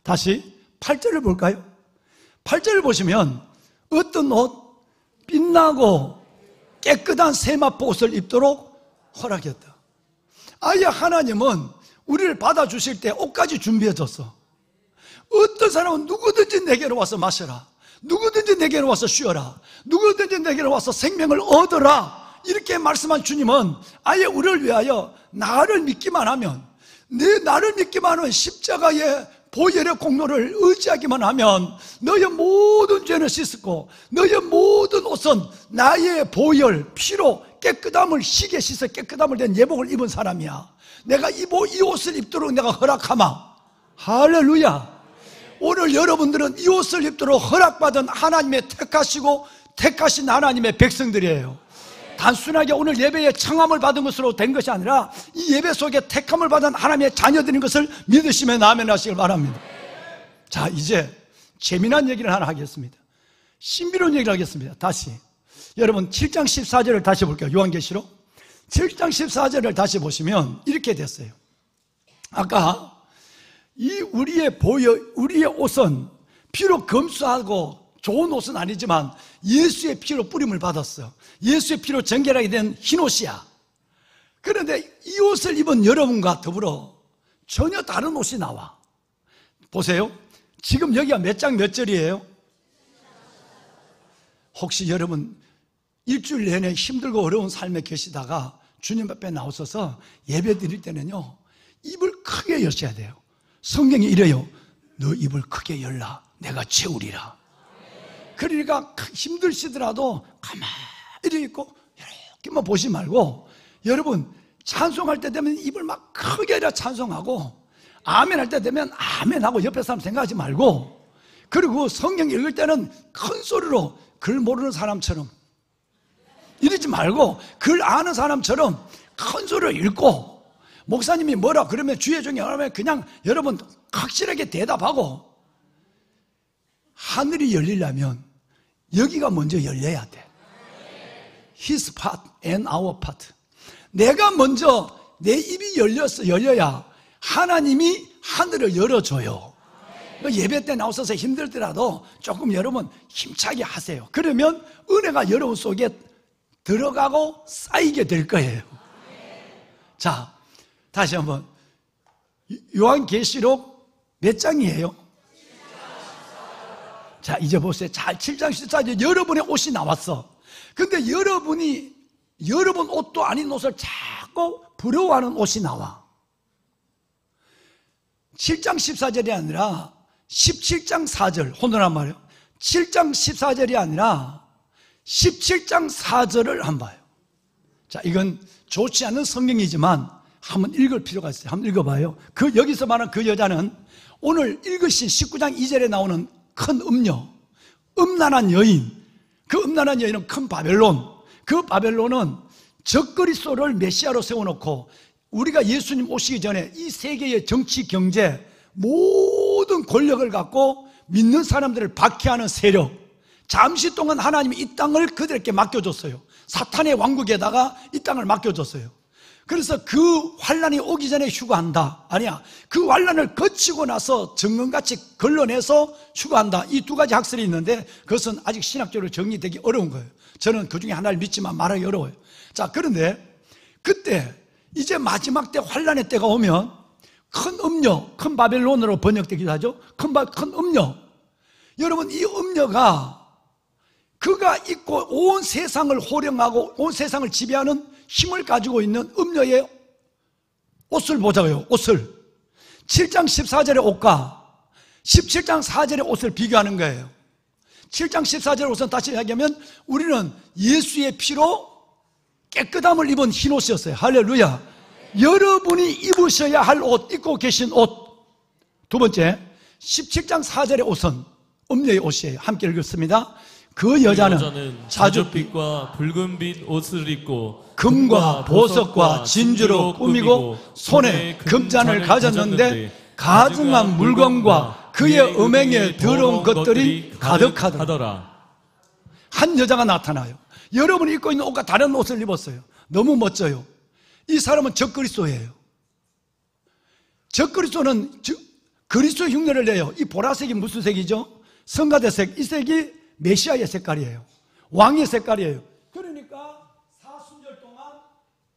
다시 8절을 볼까요? 8절을 보시면 어떤 옷? 빛나고 깨끗한 세마포 옷을 입도록 허락했다. 아예 하나님은 우리를 받아주실 때 옷까지 준비해줬어. 어떤 사람은 누구든지 내게로 와서 마셔라, 누구든지 내게로 와서 쉬어라, 누구든지 내게로 와서 생명을 얻어라, 이렇게 말씀한 주님은 아예 우리를 위하여 나를 믿기만 하면, 나를 믿기만 하면, 십자가의 보혈의 공로를 의지하기만 하면 너의 모든 죄는 씻고 너의 모든 옷은 나의 보혈 피로 깨끗함을 희게 씻어 깨끗함을 된 예복을 입은 사람이야. 내가 이 옷을 입도록 내가 허락하마. 할렐루야. 오늘 여러분들은 이 옷을 입도록 허락받은 하나님의 택하신 하나님의 백성들이에요. 단순하게 오늘 예배에 청함을 받은 것으로 된 것이 아니라 이 예배 속에 택함을 받은 하나님의 자녀들인 것을 믿으시면 아멘 하시길 바랍니다. 자, 이제 재미난 얘기를 하나 하겠습니다. 신비로운 얘기를 하겠습니다. 다시 여러분 7장 14절을 다시 볼게요. 요한계시록 7장 14절을 다시 보시면 이렇게 됐어요. 아까 우리의 옷은 비록 검수하고 좋은 옷은 아니지만 예수의 피로 뿌림을 받았어요. 예수의 피로 정결하게 된 흰옷이야. 그런데 이 옷을 입은 여러분과 더불어 전혀 다른 옷이 나와. 보세요. 지금 여기가 몇 장 몇 절이에요? 혹시 여러분 일주일 내내 힘들고 어려운 삶에 계시다가 주님 앞에 나오셔서 예배 드릴 때는요, 입을 크게 여셔야 돼요. 성경이 이래요. 너 입을 크게 열라, 내가 채우리라. 그러니까 힘드시더라도 가만히 있고 이렇게만 보지 말고, 여러분 찬송할 때 되면 입을 막 크게 열어 찬송하고, 아멘 할 때 되면 아멘 하고 옆에 사람 생각하지 말고, 그리고 성경 읽을 때는 큰 소리로 글 모르는 사람처럼 이러지 말고 글 아는 사람처럼 큰 소리로 읽고, 목사님이 뭐라 그러면 주의 종이 하면 그냥 여러분 확실하게 대답하고, 하늘이 열리려면 여기가 먼저 열려야 돼. His part and our part. 내가 먼저 내 입이 열려야 하나님이 하늘을 열어줘요. 예배 때 나오셔서 힘들더라도 조금 여러분 힘차게 하세요. 그러면 은혜가 여러분 속에 들어가고 쌓이게 될 거예요. 자, 다시 한번 요한계시록 몇 장이에요? 자, 이제 보세요. 잘 7장 14절 여러분의 옷이 나왔어. 근데 여러분이 여러분 옷도 아닌 옷을 자꾸 부러워하는 옷이 나와. 7장 14절이 아니라 17장 4절, 혼돈한 말이에요. 7장 14절이 아니라 17장 4절을 한번 봐요. 자, 이건 좋지 않은 성경이지만 한번 읽을 필요가 있어요. 한번 읽어봐요. 여기서 말하는 그 여자는 오늘 읽으신 19장 2절에 나오는 큰 음녀, 음란한 여인, 그 음란한 여인은 큰 바벨론, 그 바벨론은 적그리스도를 메시아로 세워놓고 우리가 예수님 오시기 전에 이 세계의 정치, 경제 모든 권력을 갖고 믿는 사람들을 박해하는 세력, 잠시 동안 하나님이 이 땅을 그들에게 맡겨줬어요. 사탄의 왕국에다가 이 땅을 맡겨줬어요. 그래서 그 환란이 오기 전에 휴거한다. 아니야, 그 환란을 거치고 나서 정금같이 걸러내서 휴거한다. 이 두 가지 학설이 있는데 그것은 아직 신학적으로 정리되기 어려운 거예요. 저는 그 중에 하나를 믿지만 말하기 어려워요. 자, 그런데 그때 이제 마지막 때 환란의 때가 오면 큰 음녀, 큰 바벨론으로 번역되기도 하죠. 큰 음녀. 여러분, 이 음녀가 그가 있고 온 세상을 호령하고 온 세상을 지배하는 힘을 가지고 있는 음녀의 옷을 보자고요. 옷을 7장 14절의 옷과 17장 4절의 옷을 비교하는 거예요. 7장 14절의 옷은 다시 이야기하면 우리는 예수의 피로 깨끗함을 입은 흰 옷이었어요. 할렐루야. 여러분이 입으셔야 할 옷, 입고 계신 옷. 두 번째, 17장 4절의 옷은 음녀의 옷이에요. 함께 읽겠습니다. 그 여자는 자줏빛과 붉은빛 옷을 입고 금과 보석과 진주로 꾸미고 손에 금잔을 가졌는데 가증한 물건과 그의 음행에 더러운 것들이 가득하더라. 한 여자가 나타나요. 여러분이 입고 있는 옷과 다른 옷을 입었어요. 너무 멋져요. 이 사람은 적그리스도예요. 적그리스도는 그리스도의 흉내를 내요. 이 보라색이 무슨 색이죠? 성가대색. 이 색이 메시아의 색깔이에요. 왕의 색깔이에요. 그러니까 사순절 동안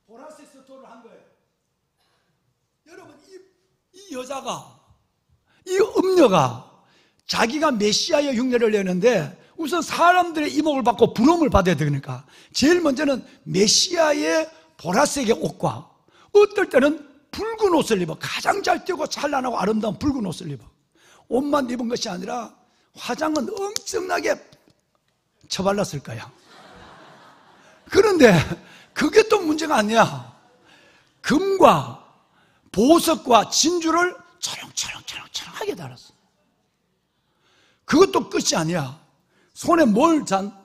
보라색 스토를 한 거예요. 여러분, 이 여자가, 이 음녀가 자기가 메시아의 흉내를 내는데 우선 사람들의 이목을 받고 부러움을 받아야 되니까 제일 먼저는 메시아의 보라색의 옷과 어떨 때는 붉은 옷을 입어. 가장 잘 뛰고 찬란하고 아름다운 붉은 옷을 입어. 옷만 입은 것이 아니라 화장은 엄청나게 처발랐을 거야. 그런데 그게 또 문제가 아니야. 금과 보석과 진주를 초롱초롱하게 달았어. 그것도 끝이 아니야. 손에 뭘 잔?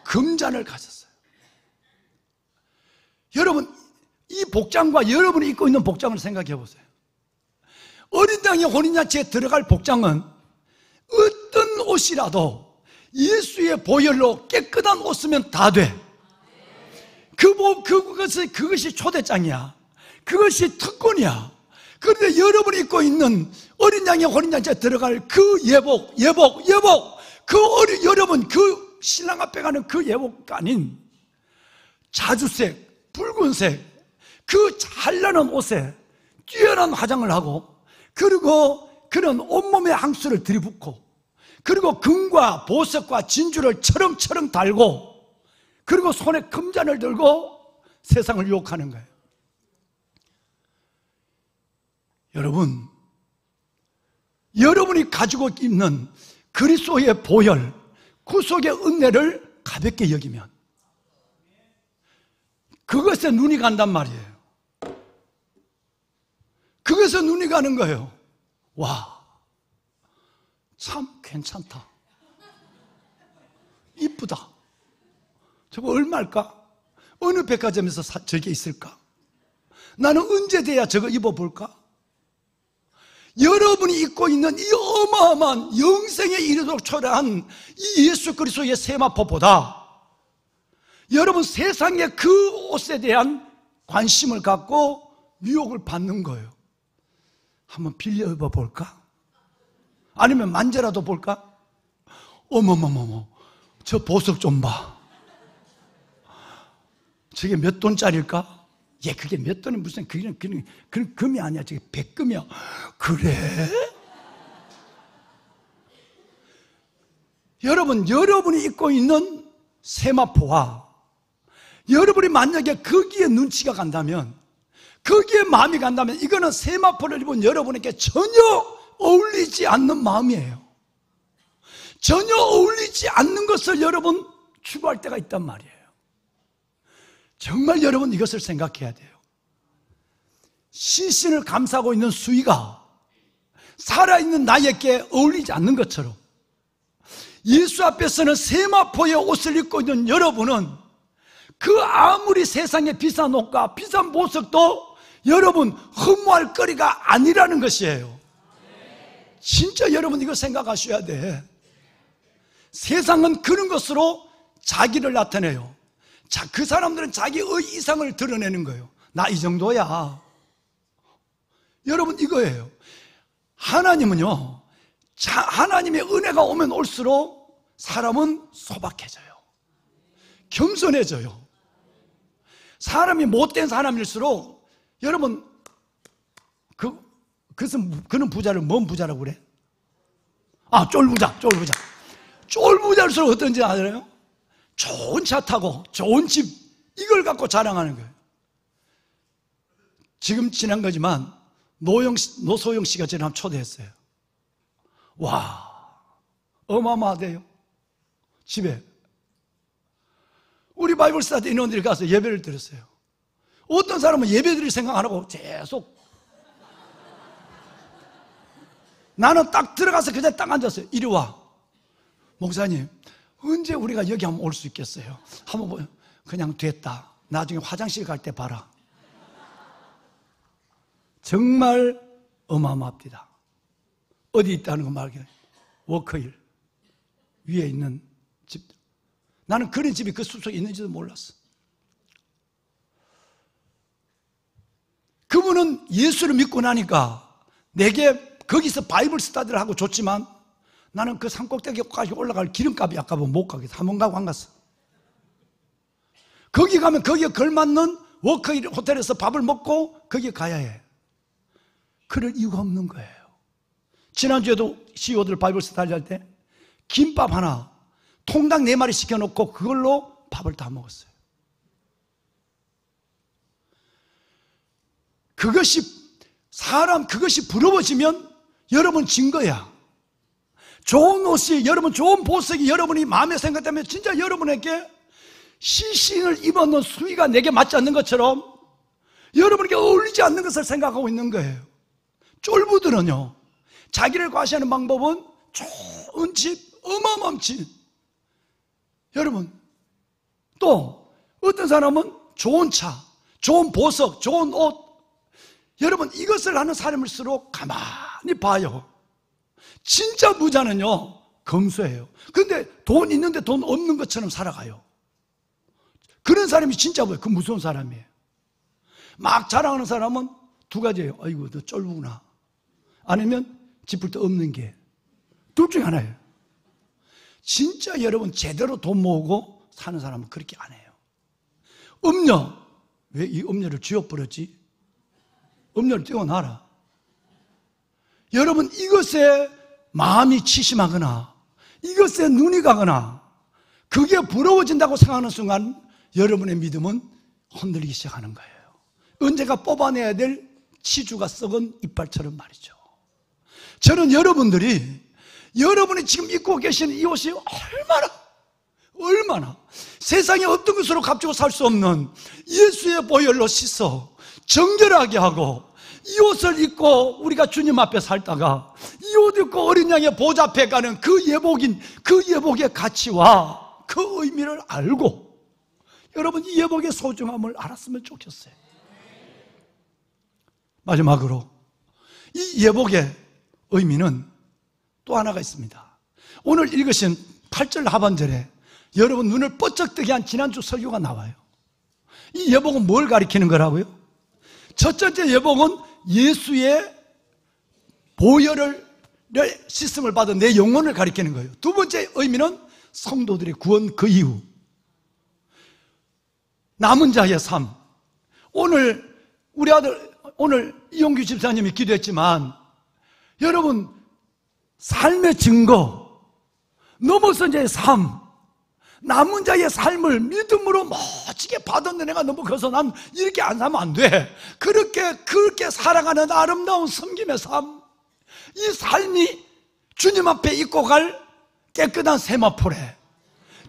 금잔을 가졌어요. 여러분, 이 복장과 여러분이 입고 있는 복장을 생각해 보세요. 어린 양의 혼인잔치에 들어갈 복장은 어떤 옷이라도 예수의 보혈로 깨끗한 옷 쓰면 다 돼. 그것이 초대장이야. 그것이 특권이야. 그런데 여러분이 입고 있는 어린 양의 혼인잔치에 들어갈 그 예복, 여러분 그 신랑 앞에 가는 그 예복이 아닌 자주색, 붉은색, 그 찬란한 옷에 뛰어난 화장을 하고, 그리고 그런 온몸에 향수를 들이붓고, 그리고 금과 보석과 진주를 처럼처럼 달고, 그리고 손에 금잔을 들고 세상을 유혹하는 거예요. 여러분, 여러분이 가지고 있는 그리스도의 보혈, 구속의 은혜를 가볍게 여기면 그것에 눈이 간단 말이에요. 그것에 눈이 가는 거예요. 와, 참 괜찮다, 이쁘다, 저거 얼마일까? 어느 백화점에서 저게 있을까? 나는 언제 돼야 저거 입어볼까? 여러분이 입고 있는 이 어마어마한 영생에 이르도록 초래한 이 예수 그리스도의 세마포보다 여러분 세상의 그 옷에 대한 관심을 갖고 유혹을 받는 거예요. 한번 빌려 입어볼까? 아니면 만져라도 볼까? 어머머머머, 저 보석 좀 봐. 저게 몇 돈짜리일까? 예, 그게 몇 돈은 무슨, 그건 금이 아니야. 저게 백금이야. 그래? 여러분, 여러분이 입고 있는 세마포와 여러분이 만약에 거기에 눈치가 간다면, 거기에 마음이 간다면, 이거는 세마포를 입은 여러분에게 전혀 어울리지 않는 마음이에요. 전혀 어울리지 않는 것을 여러분 추구할 때가 있단 말이에요. 정말 여러분 이것을 생각해야 돼요. 시신을 감싸고 있는 수의가 살아있는 나에게 어울리지 않는 것처럼 예수 앞에서는 세마포의 옷을 입고 있는 여러분은 그 아무리 세상에 비싼 옷과 비싼 보석도 여러분 허무할 거리가 아니라는 것이에요. 진짜 여러분 이거 생각하셔야 돼. 세상은 그런 것으로 자기를 나타내요. 자, 그 사람들은 자기의 이상을 드러내는 거예요. 나 이 정도야. 여러분 이거예요. 하나님은요, 하나님의 은혜가 오면 올수록 사람은 소박해져요. 겸손해져요. 사람이 못된 사람일수록 여러분 그는 부자를 뭔 부자라고 그래? 아, 쫄부자. 쫄부자일수록 어떤지 알아요? 좋은 차 타고 좋은 집 이걸 갖고 자랑하는 거예요. 지금 지난 거지만 노소영 씨가 저를 한번 초대했어요. 와, 어마어마하대요. 집에 우리 바이블 스터디 인원들이 가서 예배를 드렸어요. 어떤 사람은 예배 드릴 생각 안 하고 계속, 나는 딱 들어가서 그냥 딱 앉았어요. 이리 와, 목사님 언제 우리가 여기 한번 올 수 있겠어요? 한번 그냥 됐다. 나중에 화장실 갈 때 봐라. 정말 어마어마합니다. 어디 있다는 거 말이에요. 워커힐 위에 있는 집. 나는 그런 집이 그 숲속에 있는지도 몰랐어. 그분은 예수를 믿고 나니까 내게 거기서 바이블 스터디를 하고 줬지만 나는 그 산꼭대기까지 올라갈 기름값이 아까워 못 가겠어. 한 번 가고 안 갔어. 거기 가면 거기에 걸맞는 워커힐 호텔에서 밥을 먹고 거기에 가야 해. 그럴 이유가 없는 거예요. 지난주에도 CEO들 바이블 스터디 할 때 김밥 하나 통닭 4마리 시켜놓고 그걸로 밥을 다 먹었어요. 그것이 부러워지면 여러분 진 거야. 좋은 옷이, 여러분 좋은 보석이 여러분이 마음에 생각되면 진짜 여러분에게 시신을 입었는 수위가 내게 맞지 않는 것처럼 여러분에게 어울리지 않는 것을 생각하고 있는 거예요. 쫄부들은요, 자기를 과시하는 방법은 좋은 집, 어마어마한 집. 여러분, 또 어떤 사람은 좋은 차, 좋은 보석, 좋은 옷. 여러분, 이것을 하는 사람일수록 가만히 봐요. 진짜 부자는요, 검소해요. 근데 돈 있는데 돈 없는 것처럼 살아가요. 그런 사람이 진짜 뭐예요? 그 무서운 사람이에요. 막 자랑하는 사람은 두 가지예요. 아이고, 너 쫄부구나. 아니면 짚을 데 없는 게. 둘 중에 하나예요. 진짜 여러분 제대로 돈 모으고 사는 사람은 그렇게 안 해요. 음료. 왜 이 음료를 쥐어버렸지? 음료를 떼어놔라. 여러분, 이것에 마음이 치심하거나 이것에 눈이 가거나 그게 부러워진다고 생각하는 순간 여러분의 믿음은 흔들리기 시작하는 거예요. 언제가 뽑아내야 될 치주가 썩은 이빨처럼 말이죠. 저는 여러분이 지금 입고 계시는 이 옷이 얼마나 세상에 어떤 것으로 값주고 살 수 없는 예수의 보혈로 씻어 정결하게 하고, 이 옷을 입고 우리가 주님 앞에 살다가 이 옷 입고 어린 양의 보좌 앞에 가는 그 예복의 가치와 그 의미를 알고 여러분 이 예복의 소중함을 알았으면 좋겠어요. 마지막으로 이 예복의 의미는 또 하나가 있습니다. 오늘 읽으신 8절 하반절에 여러분 눈을 번쩍 뜨게 한 지난주 설교가 나와요. 이 예복은 뭘 가리키는 거라고요? 첫 번째 예복은 예수의 보혈을 씻음을 받은 내 영혼을 가리키는 거예요. 두 번째 의미는 성도들의 구원 그 이후 남은 자의 삶. 오늘 우리 아들 오늘 이용규 집사님이 기도했지만 여러분 삶의 증거 넘어선 자의 삶 남은 자의 삶을 믿음으로 멋지게 받은 은혜가 너무 커서 난 이렇게 안 살면 안 돼. 그렇게 살아가는 아름다운 섬김의 삶, 이 삶이 주님 앞에 입고 갈 깨끗한 세마포래.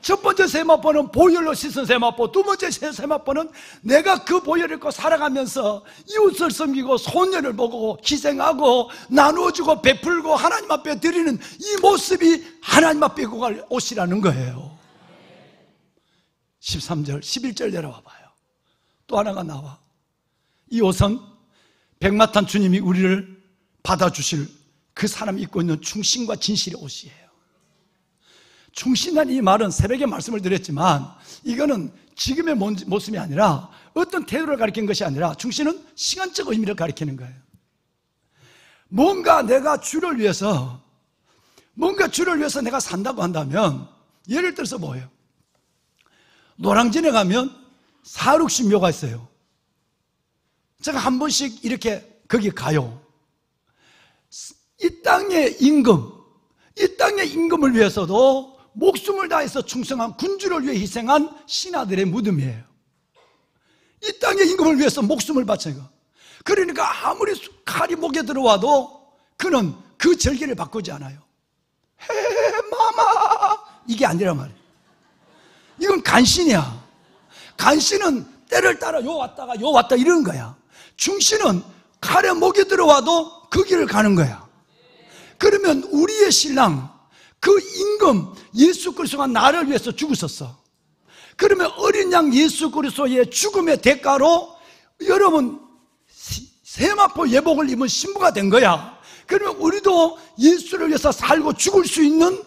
첫 번째 세마포는 보혈로 씻은 세마포, 두 번째 세마포는 내가 그 보혈을 입고 살아가면서 이웃을 섬기고 손녀를 보고 희생하고 나누어주고 베풀고 하나님 앞에 드리는 이 모습이 하나님 앞에 입고 갈 옷이라는 거예요. 13절, 11절 내려와 봐요. 또 하나가 나와. 이 옷은 백마탄 주님이 우리를 받아주실 그 사람이 입고 있는 충신과 진실의 옷이에요. 충신한 이 말은 새벽에 말씀을 드렸지만 이거는 지금의 모습이 아니라 어떤 태도를 가리키는 것이 아니라 충신은 시간적 의미를 가리키는 거예요. 뭔가 주를 위해서 내가 산다고 한다면 예를 들어서 뭐예요? 노량진에 가면 사륙신묘가 있어요. 제가 한 번씩 이렇게 거기 가요. 이 땅의 임금을 위해서도 목숨을 다해서 충성한 군주를 위해 희생한 신하들의 무덤이에요. 이 땅의 임금을 위해서 목숨을 바쳐요. 그러니까 아무리 칼이 목에 들어와도 그는 그 절기를 바꾸지 않아요. 마마 이게 아니란 말이에요. 이건 간신이야. 간신은 때를 따라 요 왔다 이러는 거야. 충신은 칼에 목이 들어와도 그 길을 가는 거야. 그러면 우리의 신랑 그 임금 예수 그리스도가 나를 위해서 죽으셨어. 그러면 어린 양 예수 그리스도의 죽음의 대가로 여러분 세마포 예복을 입은 신부가 된 거야. 그러면 우리도 예수를 위해서 살고 죽을 수 있는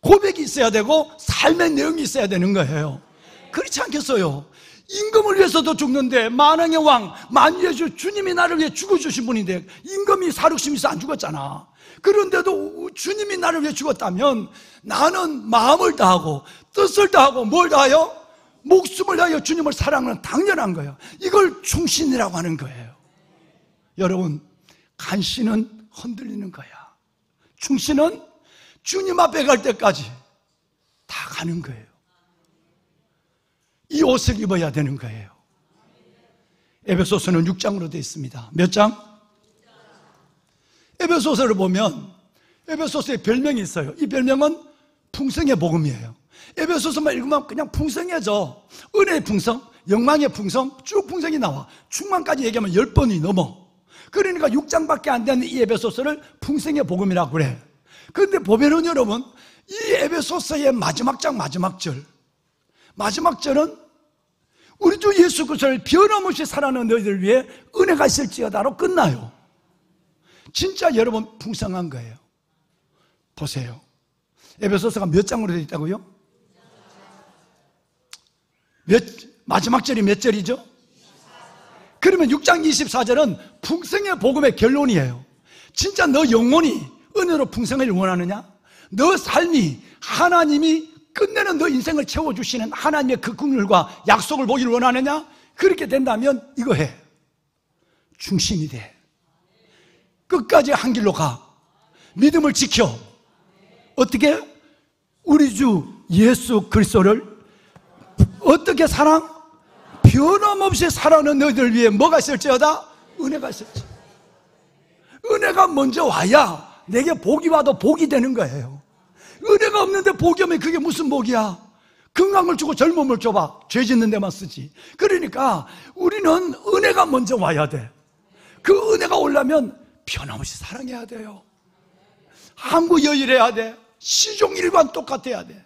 고백이 있어야 되고 삶의 내용이 있어야 되는 거예요. 그렇지 않겠어요? 임금을 위해서도 죽는데 만왕의 왕 만유의 주 주님이 나를 위해 죽어주신 분인데 임금이 사륙심에서 안 죽었잖아. 그런데도 주님이 나를 위해 죽었다면 나는 마음을 다하고 뜻을 다하고 뭘 다하여? 목숨을 다하여 주님을 사랑하는 당연한 거예요. 이걸 충신이라고 하는 거예요. 여러분 간신은 흔들리는 거야. 충신은 주님 앞에 갈 때까지 다 가는 거예요. 이 옷을 입어야 되는 거예요. 에베소서는 6장으로 되어 있습니다. 몇 장? 에베소서를 보면 에베소서에 별명이 있어요. 이 별명은 풍성의 복음이에요. 에베소서만 읽으면 그냥 풍성해져. 은혜의 풍성, 영광의 풍성, 쭉 풍성이 나와. 충만까지 얘기하면 10번이 넘어. 그러니까 6장밖에 안 되는 이 에베소서를 풍성의 복음이라고 그래. 그런데 보면은 여러분 이 에베소서의 마지막 장 마지막 절은 우리 주 예수 그리스도를 변함없이 살아가는 너희들 위해 은혜가 있을지어다로 끝나요. 진짜 여러분 풍성한 거예요. 보세요. 에베소서가 몇 장으로 되어 있다고요? 마지막 절이 몇 절이죠? 그러면 6장 24절은 풍성의 복음의 결론이에요. 진짜 너 영혼이 은혜로 풍성을 원하느냐? 너 삶이 하나님이 끝내는 너 인생을 채워주시는 하나님의 그 긍휼과 약속을 보기를 원하느냐? 그렇게 된다면 이거 해. 충신이 돼. 끝까지 한 길로 가. 믿음을 지켜. 어떻게? 우리 주 예수 그리스도를 어떻게 사랑? 변함없이 살아가는 너희들 위해 뭐가 있을지어다? 은혜가 있을지. 은혜가 먼저 와야 내게 복이 와도 복이 되는 거예요. 은혜가 없는데 복이 오면 그게 무슨 복이야? 건강을 주고 젊음을 줘봐. 죄 짓는 데만 쓰지. 그러니까 우리는 은혜가 먼저 와야 돼. 그 은혜가 오려면 변함없이 사랑해야 돼요. 항구여일해야 돼. 시종일관 똑같아야 돼.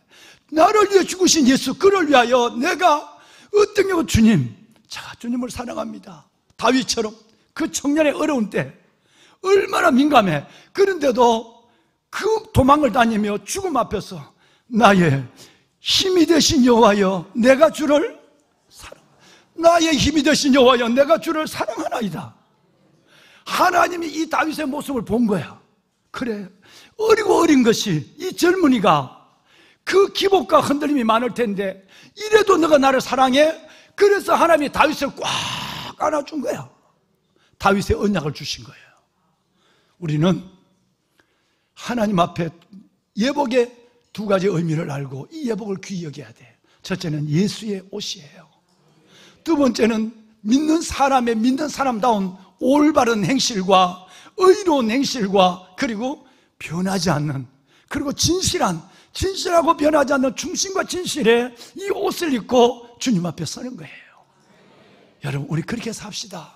나를 위해 죽으신 예수 그를 위하여 내가 어떤 경우 주님을 사랑합니다. 다윗처럼 그 청년의 어려운 때 얼마나 민감해. 그런데도 그 도망을 다니며 죽음 앞에서 나의 힘이 되신 여호와여 내가 주를 나의 힘이 되신 여호와여 내가 주를 사랑하나이다. 하나님이 이 다윗의 모습을 본 거야. 그래, 어리고 어린 것이 이 젊은이가 그 기복과 흔들림이 많을 텐데 이래도 너가 나를 사랑해? 그래서 하나님이 다윗을 꽉 안아준 거야. 다윗의 언약을 주신 거예요. 우리는 하나님 앞에 예복의 두 가지 의미를 알고 이 예복을 귀히 여겨야 돼. 첫째는 예수의 옷이에요. 두 번째는 믿는 사람다운 올바른 행실과 의로운 행실과 그리고 변하지 않는, 그리고 진실하고 변하지 않는 충신과 진실의 이 옷을 입고 주님 앞에 서는 거예요. 여러분, 우리 그렇게 삽시다.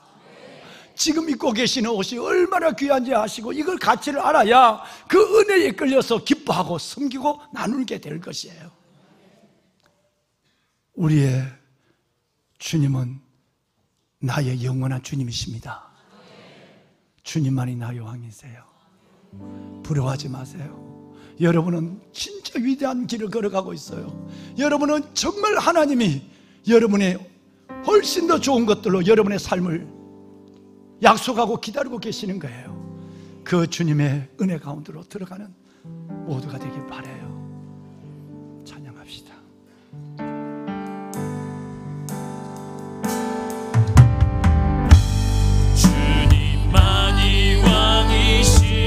지금 입고 계시는 옷이 얼마나 귀한지 아시고 이걸 가치를 알아야 그 은혜에 끌려서 기뻐하고 섬기고 나누게 될 것이에요. 우리의 주님은 나의 영원한 주님이십니다. 주님만이 나의 왕이세요. 부러워하지 마세요. 여러분은 진짜 위대한 길을 걸어가고 있어요. 여러분은 정말 하나님이 여러분의 훨씬 더 좋은 것들로 여러분의 삶을 약속하고 기다리고 계시는 거예요. 그 주님의 은혜 가운데로 들어가는 모두가 되길 바라요. 찬양합시다. 주님만이 왕이십니다.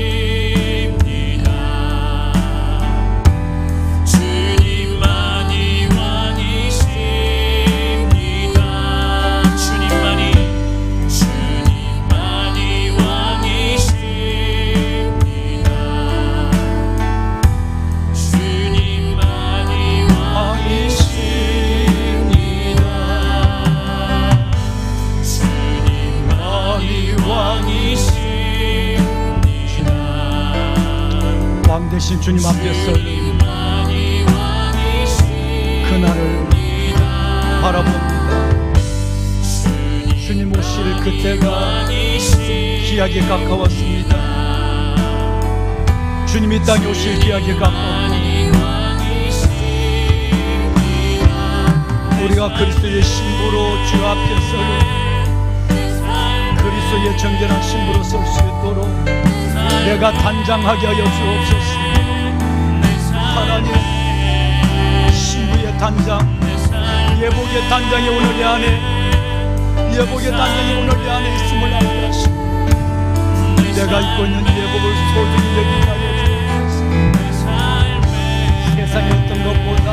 주님만이 왕이십니다. 주님만이 왕 되신 주님 앞에서 그날을 바라봅니다. 주님 오실 그때가 기약에 가까웠습니다. 주님이 땅에 오실 기약에 가까웠고 우리가 그리스도의 신부로 주 앞에 서고 그리스도의 정결한 신부로 설 수 있도록 내가 단장하게 하여 주옵소서. 하나님, 신부의 단장, 예복의 단장이 오늘 내 안에, 예복의 단장이 오늘 내 안에 있음을 알게 하시고 내가 입고 있는 예복을 소중히 여기게 하여 주옵소서. 세상의 어떤 것보다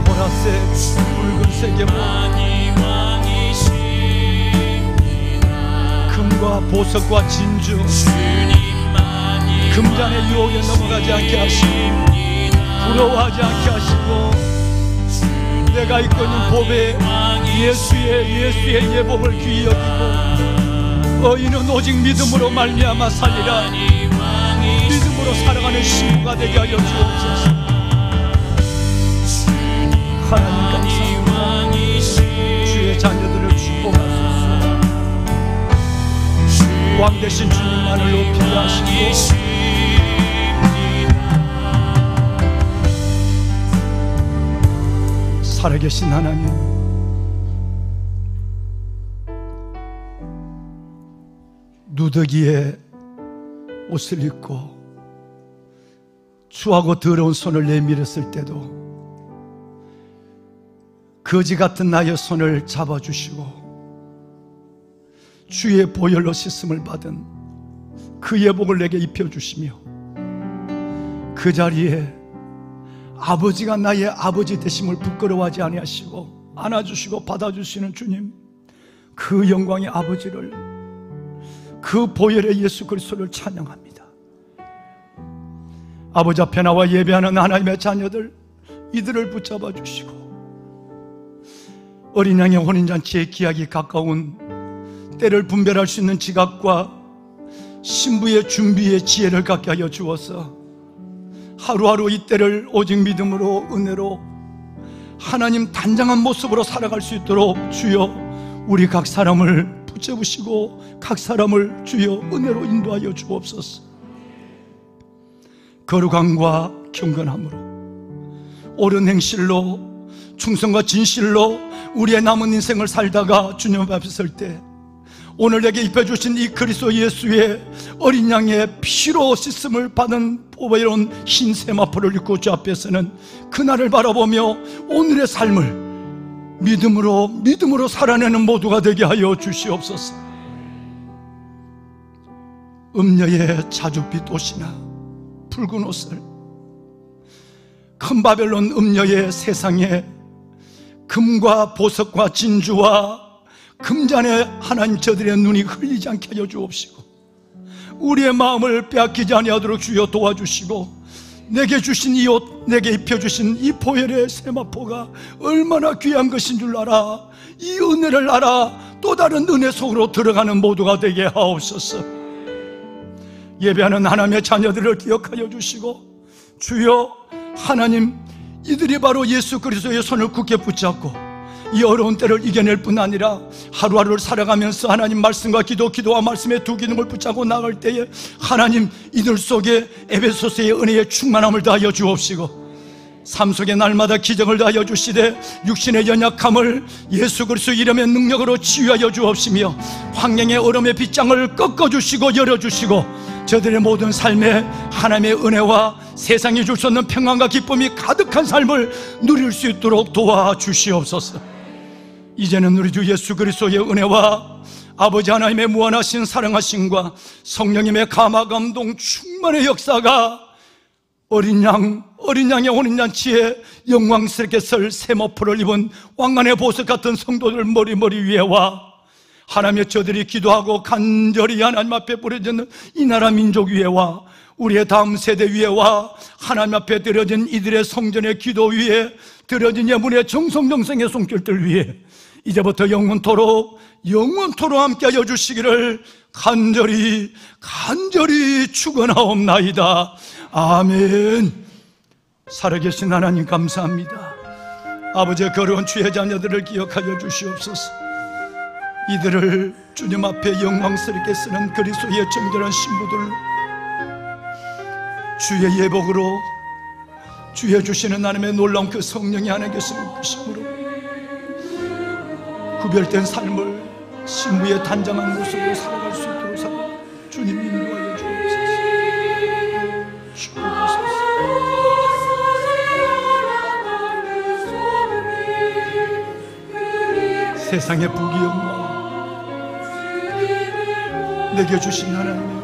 보라색, 붉은색 예복, 금과 보석과 진주, 금잔의 유혹에 넘어가지 않게 하시고 부러워하지 않게 하시고 내가 입고 있는 복의 예수의 예복을 귀히 여기고 의인은 오직 믿음으로 말미암아 살리라. 믿음으로 살아가는 신부가 되게 하여 주옵소서. 하나님 감사합니다. 주의 자녀들을 축복하소서. 왕 되신 주님만을 높이 하시고 살아계신 하나님, 누더기에 옷을 입고 추하고 더러운 손을 내밀었을 때도 거지 같은 나의 손을 잡아주시고 주의 보혈로 씻음을 받은 그 예복을 내게 입혀주시며 그 자리에 아버지가 나의 아버지 되심을 부끄러워하지 아니하시고 안아주시고 받아주시는 주님, 그 영광의 아버지를, 그 보혈의 예수 그리스도를 찬양합니다. 아버지 앞에 나와 예배하는 하나님의 자녀들, 이들을 붙잡아 주시고 어린 양의 혼인잔치의 기약이 가까운 때를 분별할 수 있는 지각과 신부의 준비의 지혜를 갖게 하여 주어서 하루하루 이 때를 오직 믿음으로 은혜로 하나님 단장한 모습으로 살아갈 수 있도록 주여 우리 각 사람을 붙잡으시고 각 사람을 주여 은혜로 인도하여 주옵소서. 거룩함과 경건함으로 옳은 행실로 충성과 진실로 우리의 남은 인생을 살다가 주님 앞에 설 때 오늘 내게 입혀주신 이 그리스도 예수의 어린 양의 피로 씻음을 받은 보배로운 흰 세마포를 입고 주 앞에서는 그날을 바라보며 오늘의 삶을 믿음으로 살아내는 모두가 되게 하여 주시옵소서. 음녀의 자줏빛 옷이나 붉은 옷을 큰 바벨론 음녀의 세상에 금과 보석과 진주와 금잔에 하나님 저들의 눈이 흘리지 않게 하여 주옵시고 우리의 마음을 빼앗기지 아니하도록 주여 도와주시고 내게 주신 이 옷, 내게 입혀주신 이 보혈의 세마포가 얼마나 귀한 것인 줄 알아. 이 은혜를 알아 또 다른 은혜 속으로 들어가는 모두가 되게 하옵소서. 예배하는 하나님의 자녀들을 기억하여 주시고 주여 하나님, 이들이 바로 예수 그리스도의 손을 굳게 붙잡고 이 어려운 때를 이겨낼 뿐 아니라 하루하루를 살아가면서 하나님 말씀과 기도와 말씀의 두 기능을 붙잡고 나갈 때에 하나님 이들 속에 에베소서의 은혜의 충만함을 다하여 주옵시고 삶 속에 날마다 기적을 다하여 주시되 육신의 연약함을 예수 그리스도 이름의 능력으로 치유하여 주옵시며 환경의 얼음의 빗장을 꺾어주시고 열어주시고 저들의 모든 삶에 하나님의 은혜와 세상이 줄 수 없는 평안과 기쁨이 가득한 삶을 누릴 수 있도록 도와주시옵소서. 이제는 우리 주 예수 그리스도의 은혜와 아버지 하나님의 무한하신 사랑하심과 성령님의 감화 감동 충만의 역사가 어린 양의 혼인잔치에 영광스럽게 설 세마포를 입은 왕관의 보석 같은 성도들 머리 위에와 하나님의 저들이 기도하고 간절히 하나님 앞에 부르짖는 이 나라 민족 위에와 우리의 다음 세대 위에와 하나님 앞에 드려진 이들의 성전의 기도 위에 드려진 예물의 정성의 손길들 위에 이제부터 영원토록 함께하여 주시기를 간절히 축원하옵나이다. 아멘. 살아계신 하나님 감사합니다. 아버지의 거룩한 주의 자녀들을 기억하여 주시옵소서. 이들을 주님 앞에 영광스럽게 쓰는 그리스도의 정결한 신부들 주의 예복으로 주의 주시는 하나님의 놀라운 그 성령이 하나님께 계심으로 구별된 삶을 신부의 단장한 모습으로 살아갈 수 있도록 주님 인도하여 주옵소서. 세상의 부귀영화 내게 주신 하나님의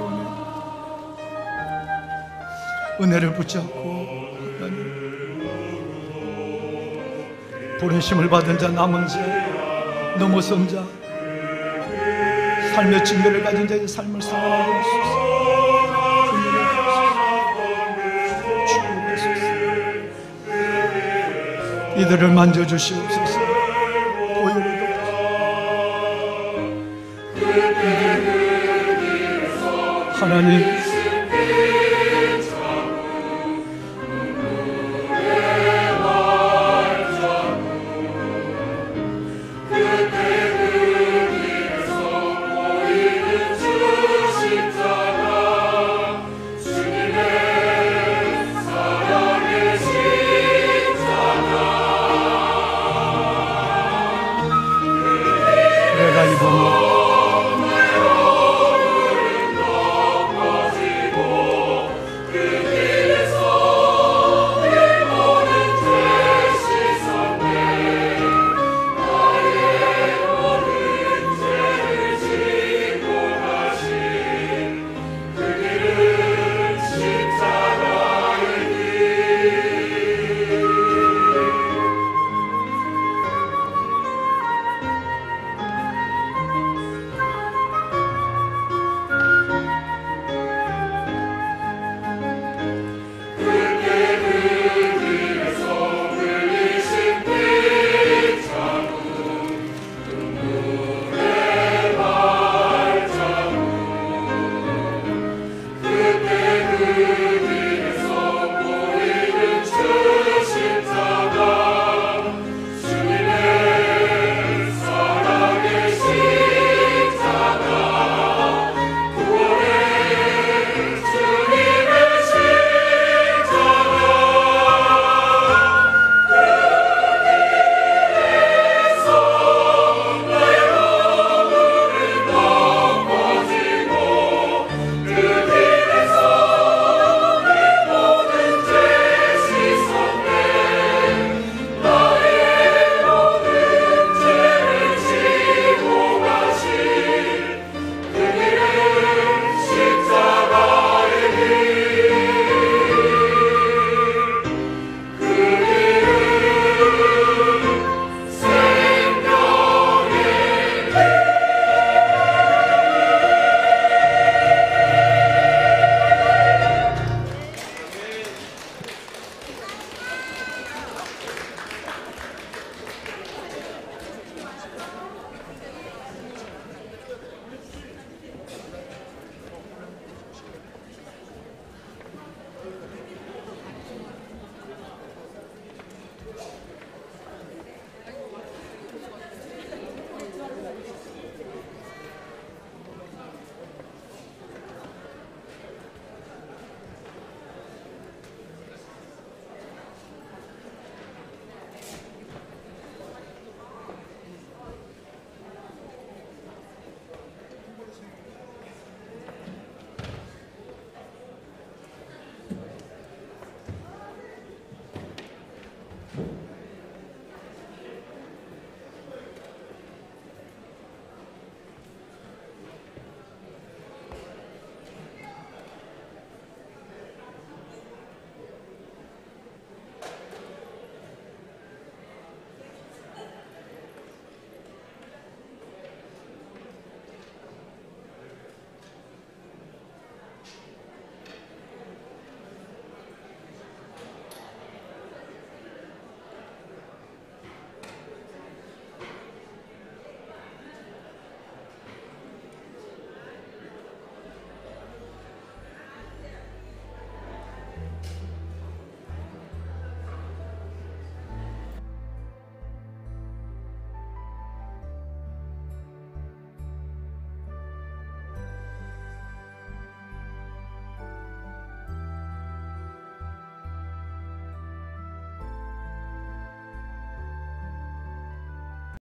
은혜를 붙잡고 보내심을 받은 자, 남은 자, 넘어선 자, 삶의 증거를 가진 자의 삶을 살아가게 하소서. 이들을 만져주시옵소서. 보혈을 하나님